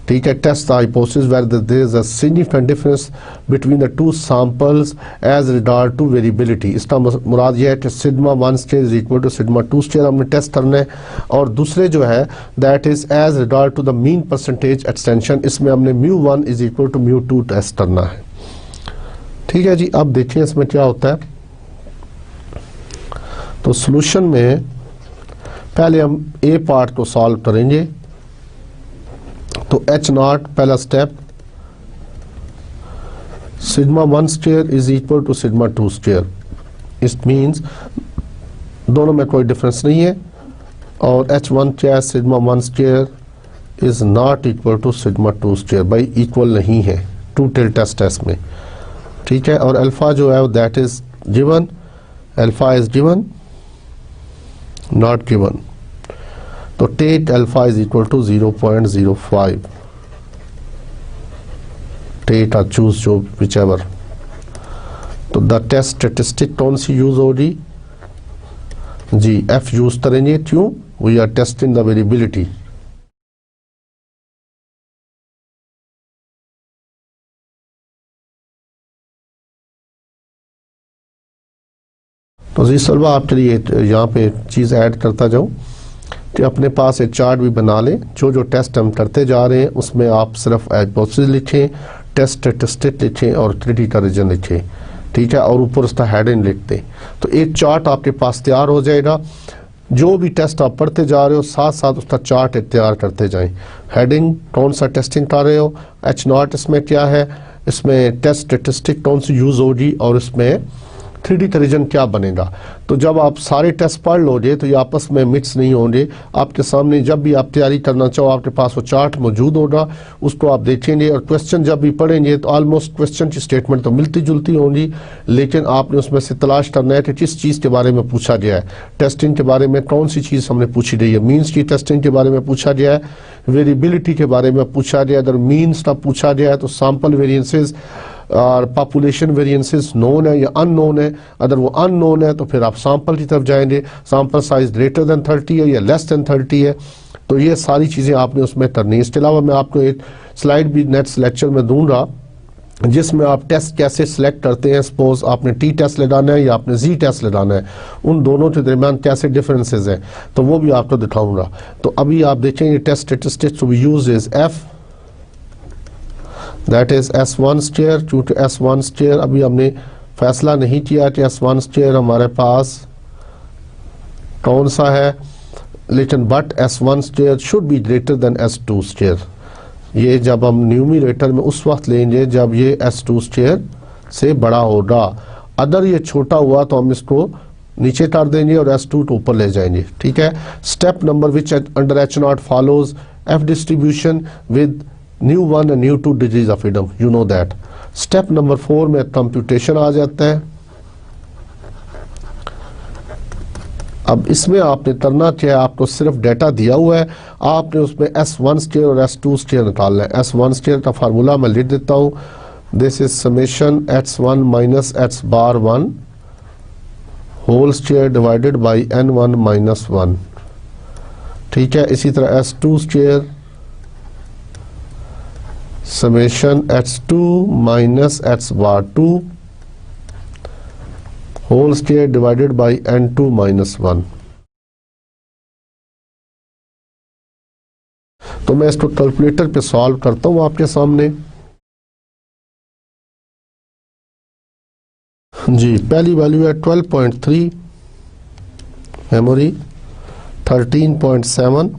ठीक है, test the hypothesis where there is a significant difference between the two samples as regard to variability. इसका मुराद यह है कि sigma 1 square is equal to sigma 2 square हमने टेस्ट करना है, और दूसरे जो है that is as regard to the mean percentage extension, इसमें हमने μ1 इज इक्वल टू μ2 टेस्ट करना है। ठीक है जी, अब देखिए इसमें क्या होता है। तो सॉल्यूशन में पहले हम ए पार्ट को सॉल्व करेंगे। तो H0 पहला step, sigma 1 square is equal to sigma 2 square. It means दोनों में कोई डिफरेंस नहीं है, और H1 क्या है, sigma 1 square is not equal to sigma 2 square, भाई इक्वल नहीं है, टू टेल टेस्ट में। ठीक है, और अल्फा जो है that is given, alpha is given not given, तो take alpha is equal to 0.05, take और चूज जो विचएवर। तो द टेस्ट स्टेटिस्टिक कौन सी यूज होगी जी, एफ यूज करेंगे, क्यों, we are testing the variability. तो जी सलवा आपके लिए यहाँ पे चीज़ ऐड करता जाऊँ कि अपने पास एक चार्ट भी बना लें, जो जो टेस्ट हम करते जा रहे हैं उसमें आप सिर्फ हाइपोथेसिस लिखें, टेस्ट स्टैटिस्टिक लिखें और क्रिटिकल रीजन लिखें। ठीक है, और ऊपर उसका हेडिंग लिखते हैं, तो एक चार्ट आपके पास तैयार हो जाएगा। जो भी टेस्ट आप पढ़ते जा रहे हो साथ साथ उसका चार्ट तैयार करते जाएं। हेडिंग कौन सा टेस्टिंग कर रहे हो, H0 इसमें क्या है, इसमें टेस्ट स्टैटिस्टिक कौन सी यूज़ होगी, और इसमें 3D का रीजन क्या बनेगा। तो जब आप सारे टेस्ट पढ़ लोगे तो ये आपस में मिक्स नहीं होंगे, आपके सामने जब भी आप तैयारी करना चाहो आपके पास वो चार्ट मौजूद होगा, उसको आप देखेंगे, और क्वेश्चन जब भी पढ़ेंगे तो ऑलमोस्ट क्वेश्चन की स्टेटमेंट तो मिलती जुलती होंगी, लेकिन आपने उसमें से तलाश करना है कि किस चीज़ के बारे में पूछा गया है। टेस्टिंग के बारे में कौन सी चीज़ हमने पूछी गई है, मीन्स की टेस्टिंग के बारे में पूछा गया है, वेरिएबिलिटी के बारे में पूछा गया है। अगर मीन्स का पूछा गया है तो सैंपल वेरिएंसेस और पॉपुलेशन वेरिएंसेस नोन है या अननोन है। अगर वो अननोन है तो फिर आप सैंपल की तरफ जाएंगे, सैंपल साइज ग्रेटर देन 30 है या लेस देन 30 है। तो ये सारी चीज़ें आपने उसमें करनी है। इसके अलावा मैं आपको एक स्लाइड भी नेक्स्ट लेक्चर में दूंगा जिसमें आप टेस्ट कैसे सिलेक्ट करते हैं। सपोज आपने टी टेस्ट लगाना है या आपने जी टेस्ट लगाना है, उन दोनों के दरमियान कैसे डिफरेंसेस हैं तो वो भी आपको दिखाऊंगा। तो अभी आप देखेंगे test statistics to be used is F, that is S1 square. चूंकि S1 स्टेयर अभी हमने फैसला नहीं किया कि S1 स्टेयर हमारे पास कौन सा है, लेकिन but S1 square should be greater than S2 square. ये जब हम न्यूमरेटर में उस वक्त लेंगे जब ये S2 स्टेयर से बड़ा होगा। अगर ये छोटा हुआ तो हम इसको नीचे कर देंगे और S2 को ऊपर ले जाएंगे। ठीक है। Step number which under H0 follows F distribution with new 1 and nu 2 degrees of freedom, you know that. Step number 4 में कंप्यूटेशन आ जाता है। अब इसमें आपने करना क्या है, आपको सिर्फ डाटा दिया हुआ है, आपने उसमें S1 स्टेयर और S2 स्टेयर निकालना है। S1 स्टेयर का फार्मूला मैं लिख देता हूँ, this is summation H1 minus H bar 1 whole square divided by N1 minus 1। ठीक है। इसी तरह S2 square summation H2 minus H bar 2 whole square divided by N2 minus 1। तो मैं इसको कैलकुलेटर पे सॉल्व करता हूं आपके सामने। जी, पहली वैल्यू है 12.3, मेमोरी 13.7,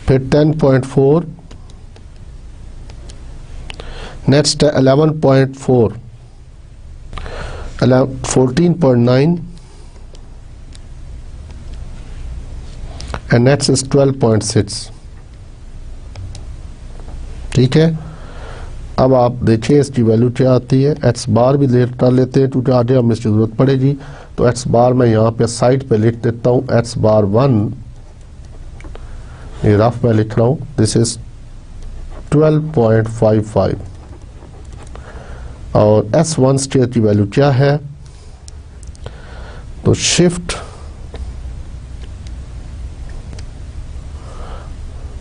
फिर 10.4, नेक्स्ट है 11.4, 14.9 and next is 12.6। ठीक है। अब आप देखिए इसकी वैल्यू क्या आती है। एक्स बार भी लेट कर लेते हैं क्योंकि आगे हमें इसकी जरूरत पड़ेगी। तो एक्स बार मैं यहाँ पे साइड पे लिख देता हूँ, एक्स बार 1, ये रफ में लिख रहा हूँ, दिस इज 12.55। और S1 स्टेयर की वैल्यू क्या है, तो शिफ्ट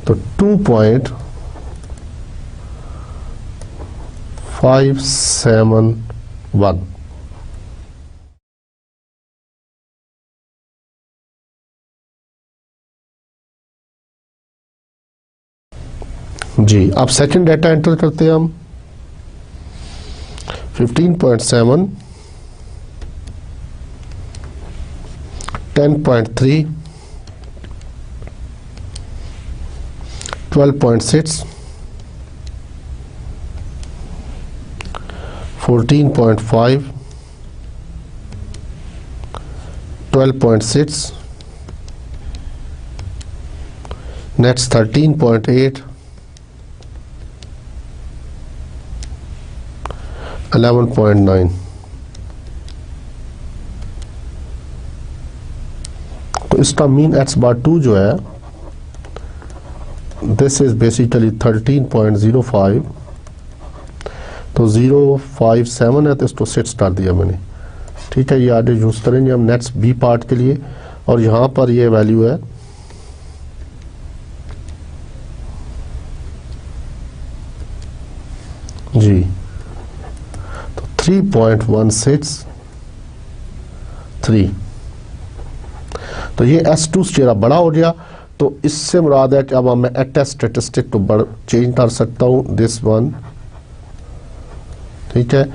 तो 2.571। जी, अब सेकंड डाटा एंटर करते हैं हम। 15.7, 10.3, 12.6, 14.5, 12.6, next 13.8, 11.9। तो इसका मीन एक्स बार 2 जो है, दिस इज बेसिकली 13.05। तो 057 है तो इसको 6 कर दिया मैंने। ठीक है। ये आगे यूज करेंगे हम नेक्स्ट बी पार्ट के लिए। और यहाँ पर ये वैल्यू है जी, तो 3.163। तो ये S2 स्टेयर बड़ा हो गया। तो इससे मुराद है कि अब मैं अटैच स्टेटिस्टिक को चेंज कर सकता हूँ, दिस वन। ठीक है।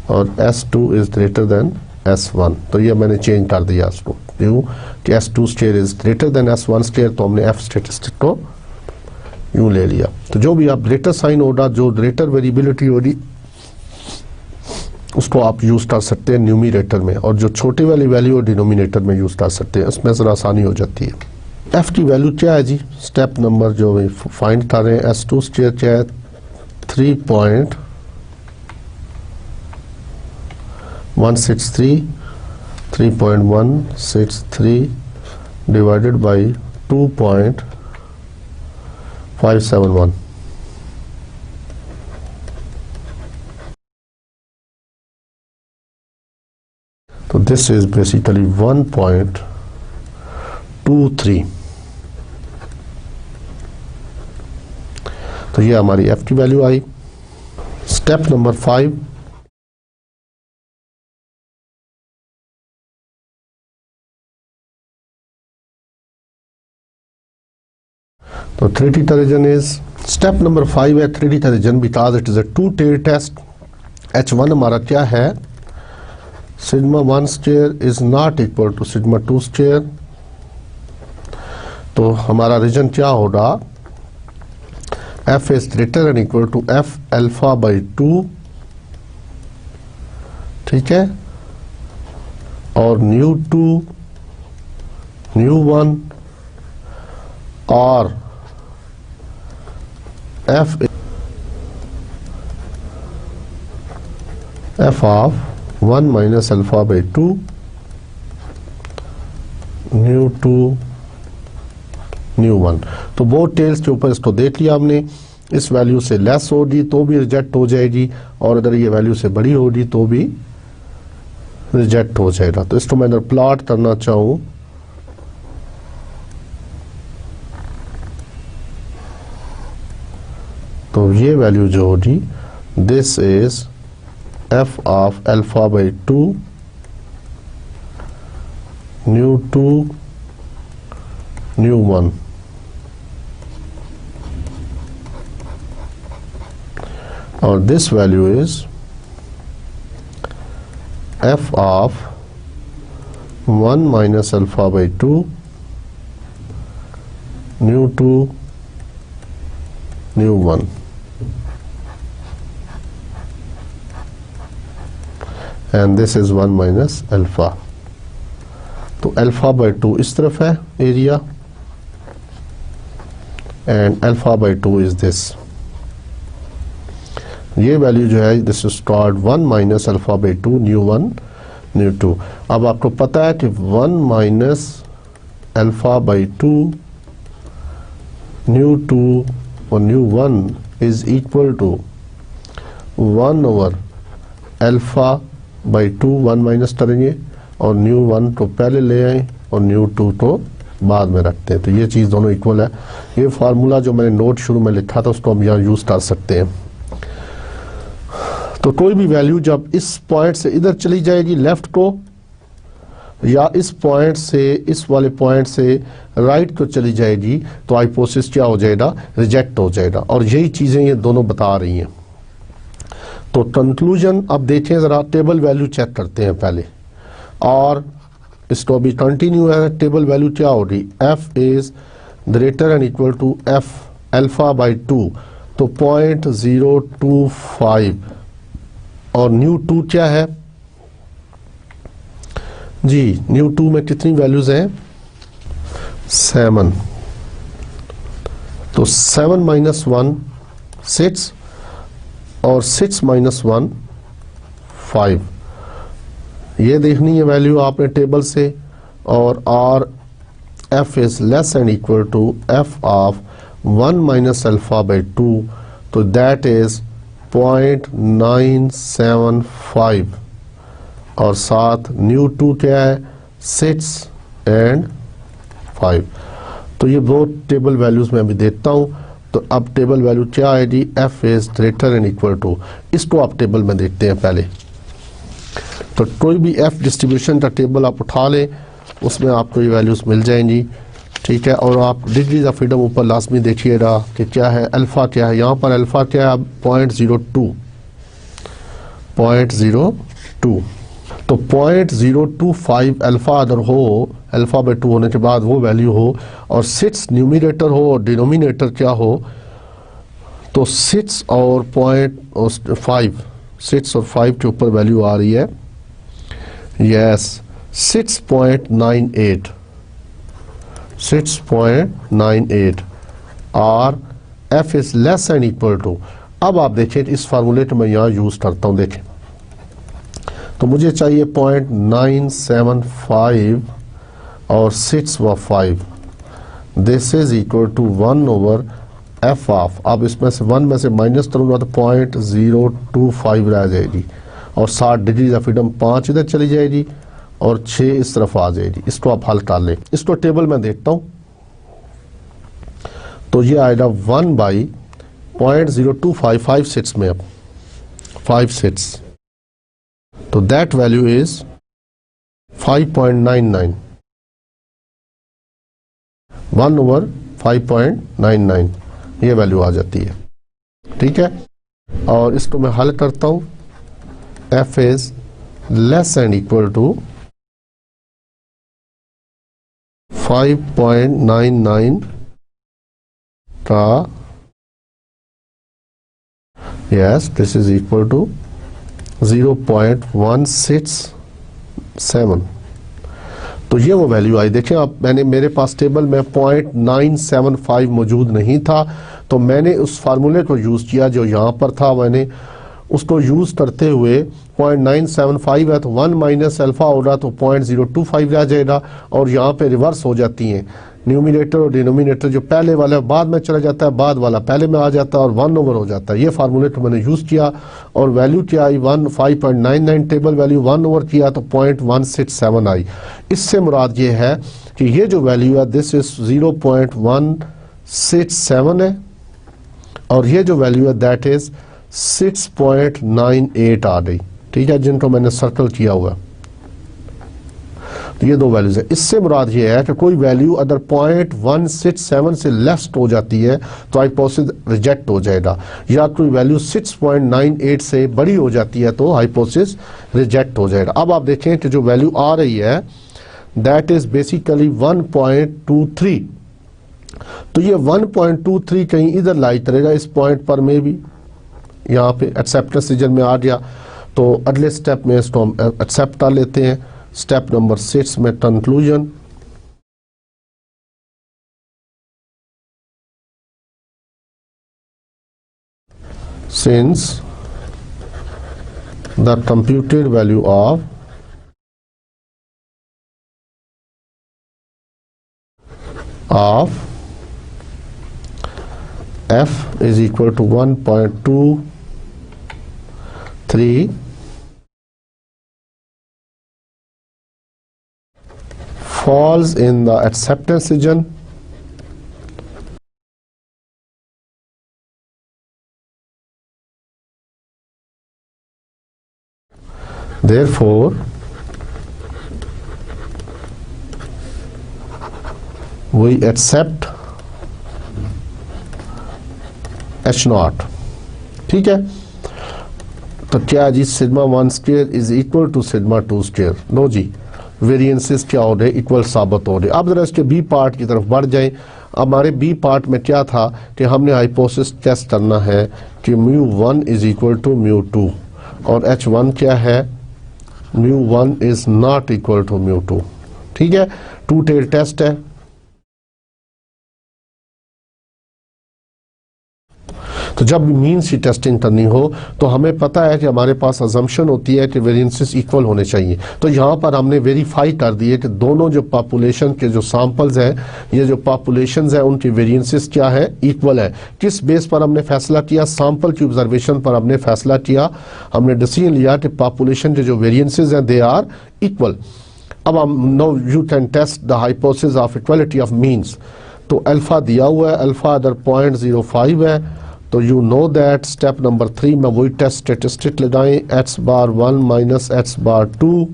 और S2 is greater than S1। तो ये मैंने चेंज कर दिया इसको, क्यों कि S2 square is greater than S1 square. तो हमने F स्टेटिस्टिक को यूं ले लिया। तो जो भी आप ग्रेटर साइन होगा, जो ग्रेटर वेरिएबिलिटी होगी, उसको आप यूज कर सकते हैं न्यूमरेटर में, और जो छोटी वाली वैल्यू डिनोमिनेटर में यूज कर सकते हैं। इसमें जरा आसानी हो जाती है। एफ की वैल्यू क्या है जी, स्टेप नंबर जो फाइंड कर रहे हैं, S2 स्टेयर क्या है, 3.163 डिवाइडेड बाई 2.571। तो दिस इज बेसिकली 1.23। तो ये हमारी एफ की वैल्यू आई। स्टेप नंबर 5, तो 3D reason is step number 5 है 3D comparison because it is a two tail test. H1 हमारा क्या है, sigma 1 square is not equal to sigma 2 square. तो हमारा रीजन क्या होगा, F is greater and equal to F alpha by 2, ठीक है, और न्यू 2 न्यू 1 और F of 1 minus alpha by 2 nu 2 nu 1। तो बोथ टेल्स के ऊपर इसको देख लिया हमने, इस वैल्यू से लेस होगी तो भी रिजेक्ट हो जाएगी और अगर ये वैल्यू से बड़ी होगी तो भी रिजेक्ट हो जाएगा। तो इसको मैं अगर प्लॉट करना चाहूं तो ये वैल्यू जो होगी, this is F of alpha by 2 new 2 new 1, और this value is F of 1 minus alpha by 2 new 2 new 1। And this is 1 minus alpha. तो अल्फा बाई 2 इस तरफ है area and alpha by 2 is this. ये value जो है this is called 1 minus alpha by 2 nu 1 nu 2। अब आपको पता है कि 1 माइनस अल्फा बाई 2 न्यू 2 और nu 1 is equal to 1 over alpha by 2 1 minus करेंगे और न्यू 1 को पहले ले आए और न्यू 2 को बाद में रखते हैं। तो ये चीज़ दोनों इक्वल है। ये फार्मूला जो मैंने नोट शुरू में लिखा था उसको हम यहाँ यूज़ कर सकते हैं। तो कोई भी वैल्यू जब इस पॉइंट से इधर चली जाएगी लेफ्ट को, या इस पॉइंट से इस वाले पॉइंट से राइट को चली जाएगी, तो हाइपोथेसिस क्या हो जाएगा, रिजेक्ट हो जाएगा। और यही चीज़ें ये दोनों बता रही हैं। तो कंक्लूजन अब देखें ज़रा, टेबल वैल्यू चेक करते हैं पहले, और इसको अभी कंटिन्यू है। टेबल वैल्यू क्या होगी, F is greater and equal to F alpha by 2, तो 0.025 और न्यू 2 क्या है जी, न्यू 2 में कितनी वैल्यूज हैं, 7। तो 7 माइनस 1 6 और 6 माइनस 1 5। ये देखनी है वैल्यू आपने टेबल से। और F is less and equal to F of 1 minus alpha by 2, तो दैट इज 0.975 और साथ न्यू 2 क्या है, 6 एंड 5। तो ये दो टेबल वैल्यूज मैं अभी देखता हूँ। तो अब टेबल वैल्यू क्या आएगी, F is greater and equal to, इसको आप टेबल में देखते हैं पहले। तो कोई भी F डिस्ट्रीब्यूशन का टेबल आप उठा लें, उसमें आपको ये वैल्यूज मिल जाएंगी, ठीक है। और आप डिग्रीज ऑफ फ्रीडम ऊपर लाजमी देखिएगा कि क्या है, अल्फा क्या है। यहाँ पर अल्फा क्या है, 0.02 तो 0.025 अल्फा अगर हो, अल्फा बाई 2 होने के बाद वो वैल्यू हो, और 6 न्यूमिनेटर हो और डिनोमिनेटर क्या हो, तो 6 और 5 के ऊपर वैल्यू आ रही है, यस 6.98 और F is less and equal to. अब आप देखें इस फार्मूले को मैं यहाँ यूज करता हूँ, देखें तो मुझे चाहिए 0.975 और 6 व 5, this is equal to 1 over F of. अब इसमें से 1 में से माइनस करूँगा तो 0.025 रह जाएगी, और 60 डिग्री ऑफ फ्रीडम 5 इधर चली जाएगी और 6 इस तरफ आ जाएगी। इसको आप हल कर लें। इसको टेबल में देखता हूँ, तो ये आएगा 1 बाई 0.02556 में, अब 56, तो दैट वैल्यू इज 5.99, 1 ओवर 5.99। ये वैल्यू आ जाती है। ठीक है, और इसको मैं हल करता हूं। f is less and equal to 5.99 का yes this is equal to 0.167। तो ये वो वैल्यू आई। देखें आप, मेरे पास टेबल में 0.975 मौजूद नहीं था, तो मैंने उस फार्मूले को यूज़ किया जो यहाँ पर था। मैंने उसको यूज़ करते हुए 0.975 है तो 1 माइनस अल्फ़ा होगा तो 0.025 रह जाएगा, और यहाँ पे रिवर्स हो जाती हैं न्यूमिनेटर और डिनोमिनेटर। जो पहले वाला बाद में चला जाता है, बाद वाला पहले में आ जाता है और 1 ओवर हो जाता है। ये फार्मूले तो मैंने यूज़ किया और वैल्यू क्या आई 5.99 टेबल वैल्यू 1 ओवर किया तो 0.167 आई। इससे मुराद ये है कि ये जो वैल्यू है दिस इज 0.167 है, और ये जो वैल्यू है दैट इज 6.98 आ गई। ठीक है, जिनको मैंने सर्कल किया हुआ। तो ये दो वैल्यूज है। इससे मुराद ये है कि कोई वैल्यू अगर 0.167 से लेस हो जाती है तो हाइपोथेसिस रिजेक्ट हो जाएगा, या कोई वैल्यू 6.98 से बड़ी हो जाती है तो हाइपोथेसिस रिजेक्ट हो जाएगा। अब आप देखें कि जो वैल्यू आ रही है दैट इज बेसिकली 1.23। तो ये 1.23 कहीं इधर लाई करेगा, इस पॉइंट पर में भी यहाँ पे एक्सेप्टेंस रीजन में आ गया। तो अगले स्टेप में इसको हम एक्सेप्ट कर लेते हैं। स्टेप नंबर 6 में conclusion. Since the computed value of f is equal to 1.23 falls in the acceptance region, therefore we accept H0। ठीक है, तो क्या जी sigma 1 square is equal to sigma 2 square? No जी, वेरिएंसेस क्या हो रहे, इक्वल साबित हो रहे। अब जरा इसके बी पार्ट की तरफ बढ़ जाएं। हमारे बी पार्ट में क्या था कि हमने हाइपोथेसिस टेस्ट करना है कि μ1 इज इक्वल टू μ2, और H1 क्या है, μ1 इज नॉट इक्वल टू μ2। ठीक है, टू टेल टेस्ट है। तो जब मीन्स की टेस्टिंग करनी हो तो हमें पता है कि हमारे पास अजम्पशन होती है कि वेरिएंसेस इक्वल होने चाहिए। तो यहाँ पर हमने वेरीफाई कर दिए कि दोनों जो पॉपुलेशन के जो सैंपल्स हैं, ये जो पॉपुलेशंस हैं उनकी वेरिएंसेस क्या है, इक्वल है। किस बेस पर हमने फैसला किया? सैंपल की ऑब्जर्वेशन पर हमने फैसला किया। हमने डिसीजन लिया कि पॉपुलेशन के जो वेरिएंसेस हैं दे आर इक्वल। अब हम now you can test the hypothesis of equality of means. तो अल्फा दिया हुआ है, अल्फा अगर 0.05 है, तो you know that step number 3 में वही टेस्ट स्टेटिस्टिक लगाएं, x⁻1 माइनस x⁻2,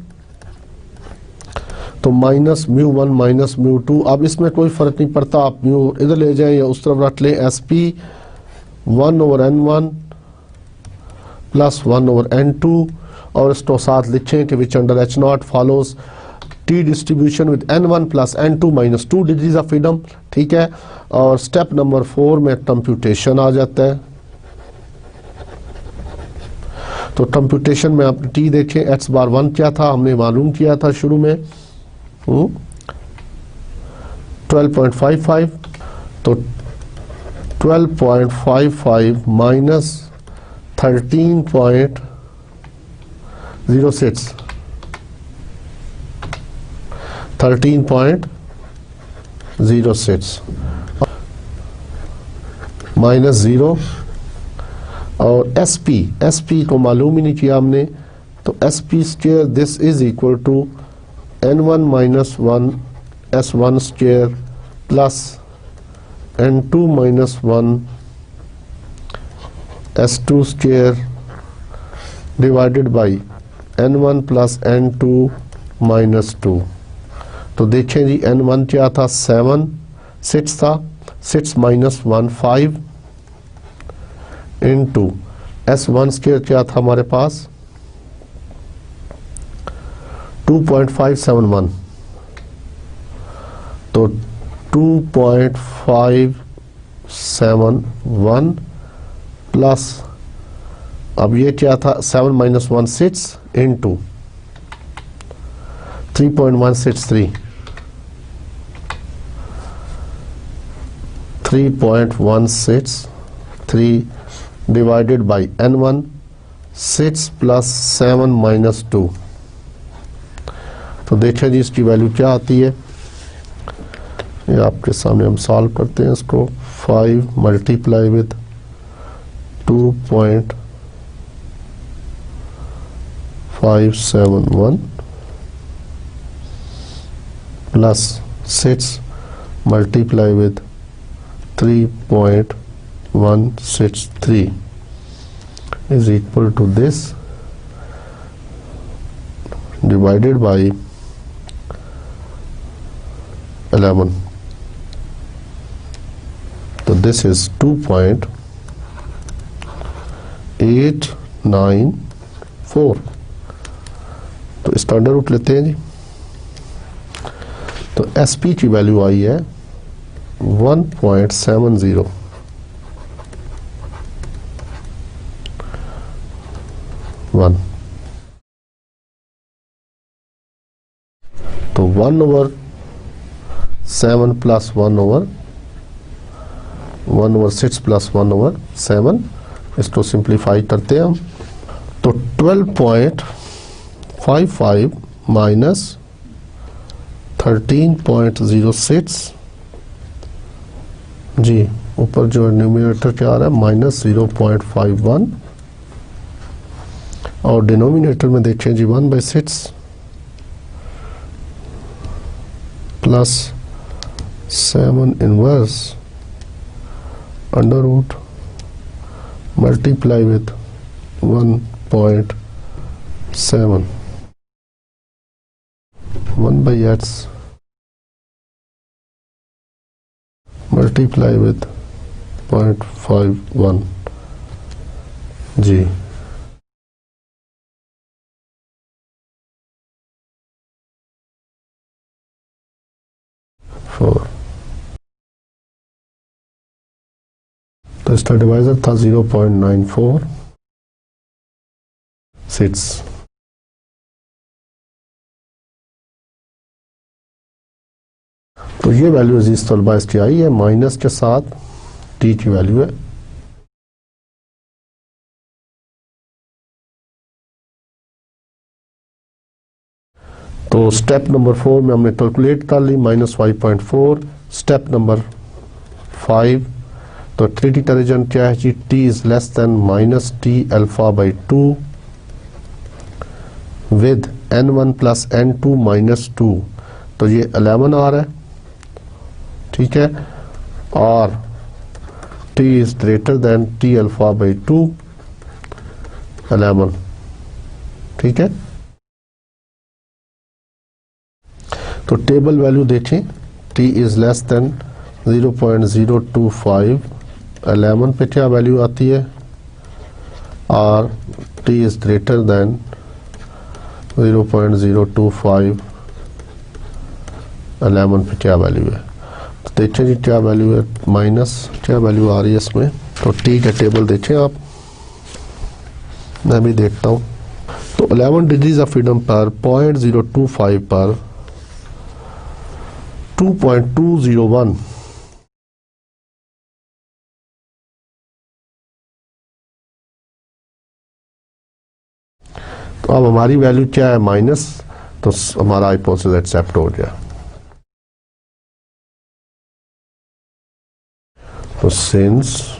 तो माइनस μ1 माइनस μ2। अब इसमें कोई फर्क नहीं पड़ता, आप म्यू इधर ले जाएं या उस तरफ रख लें। SP 1/n1 प्लस 1/n2, और इसको साथ लिखें कि which under H0 follows T distribution with n1 plus n2 minus 2 degrees of freedom. ठीक है, और स्टेप नंबर 4 में कंप्यूटेशन आ जाता है। तो कंप्यूटेशन में आप टी देखें, x⁻1 क्या था, हमने मालूम किया था शुरू में 12.55, तो 12.55 माइनस 13.06 माइनस 0, और SP को मालूम ही नहीं किया हमने, तो SP square this is equal to n1 minus 1 S1 square plus n2 minus 1 S2 square divided by n1 plus n2 minus 2। तो देखें जी n1 क्या था 6 था, 6 माइनस 1 5, इनटू S1 स्क्वायर क्या था हमारे पास 2.571, तो 2.571 प्लस अब ये क्या था 7 minus 1 6 into 3.163 3.163 divided by n1 6 plus 7 minus 2। तो देखिए जी इसकी वैल्यू क्या आती है, ये आपके सामने हम सॉल्व करते हैं इसको। 5 multiply with 2.571 plus 6 multiply with 3.163 is equal to this divided by 11. So this is 2.894। तो इसका अंडर रूट लेते हैं जी, तो SP की वैल्यू आई है 1.70। तो 1/7 प्लस 1/6 प्लस 1/7, इसको सिंप्लीफाई करते हैं हम, तो 12.55 माइनस 13.06 जी, ऊपर जो न्यूमरेटर क्या आ रहा है -0.51 और डिनोमिनेटर में देखें जी 1/6 plus 7 inverse under root multiply with 1.7 1/x multiply with 0.51 जी। तो इसका डिवाइजर था 0.946। तो ये वैल्यू अजीज तलबा इसकी आई है, माइनस के साथ टी की वैल्यू है। तो स्टेप नंबर 4 में हमने कैलकुलेट कर ली -5.4। स्टेप नंबर 5, तो 3D टेरिजन क्या है जी, t is less then -t alpha by 2 with n1 plus n2 minus 2, तो ये 11 आ रहा है, ठीक है, और t is greater then t alpha by 2 11, ठीक है। तो टेबल वैल्यू देखें, t इज लेस देन 0.025 11 पे क्या वैल्यू आती है, और t इज ग्रेटर देन 0.025 11 पे क्या वैल्यू है। तो देखें जी क्या वैल्यू है, माइनस क्या वैल्यू आ रही है इसमें। तो t का टेबल देखें आप, मैं भी देखता हूँ। तो 11 डिग्रीज ऑफ फ्रीडम पर 0.025 पर 2.201, तो अब हमारी वैल्यू क्या है माइनस, तो हमारा हाइपोथेसिस एक्सेप्ट हो गया। तो since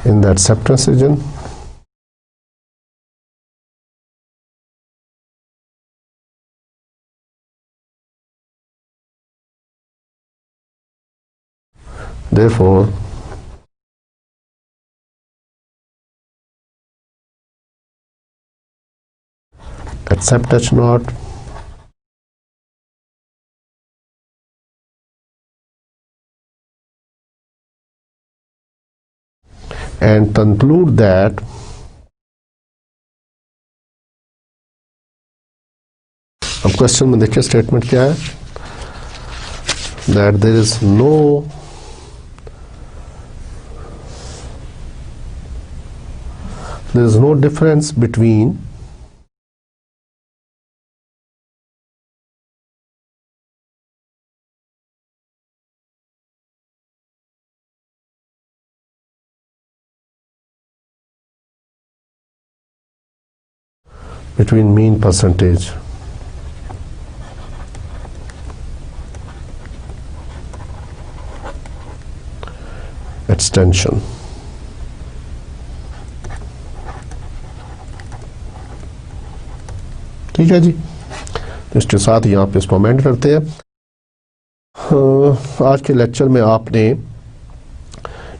in the acceptance region, Therefore, accept H naught and conclude that अब क्वेश्चन में देखिए स्टेटमेंट क्या है, that there is no difference between mean percentage extension. ठीक है जी, तो इसके साथ यहाँ पे इसको अमेंड करते हैं। आज के लेक्चर में आपने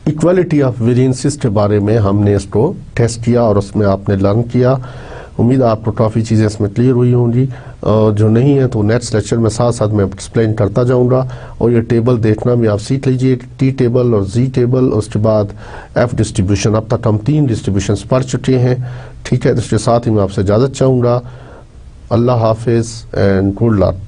इक्वालिटी ऑफ वेरिएंसेस के बारे में हमने इसको टेस्ट किया और उसमें आपने लर्न किया। उम्मीद है आपको काफ़ी चीज़ें इसमें क्लियर हुई होंगी, जो नहीं है तो नेक्स्ट लेक्चर में साथ साथ मैं एक्सप्लेन करता जाऊंगा। और ये टेबल देखना भी आप सीख लीजिए, टी टेबल और जी टेबल, उसके बाद एफ डिस्ट्रीब्यूशन। अब तक हम 3 डिस्ट्रीब्यूशन पढ़ चुके हैं। ठीक है, तो इसके साथ ही मैं आपसे इजाज़त चाहूँगा। अल्लाह हाफिज़ एंड गुड लक।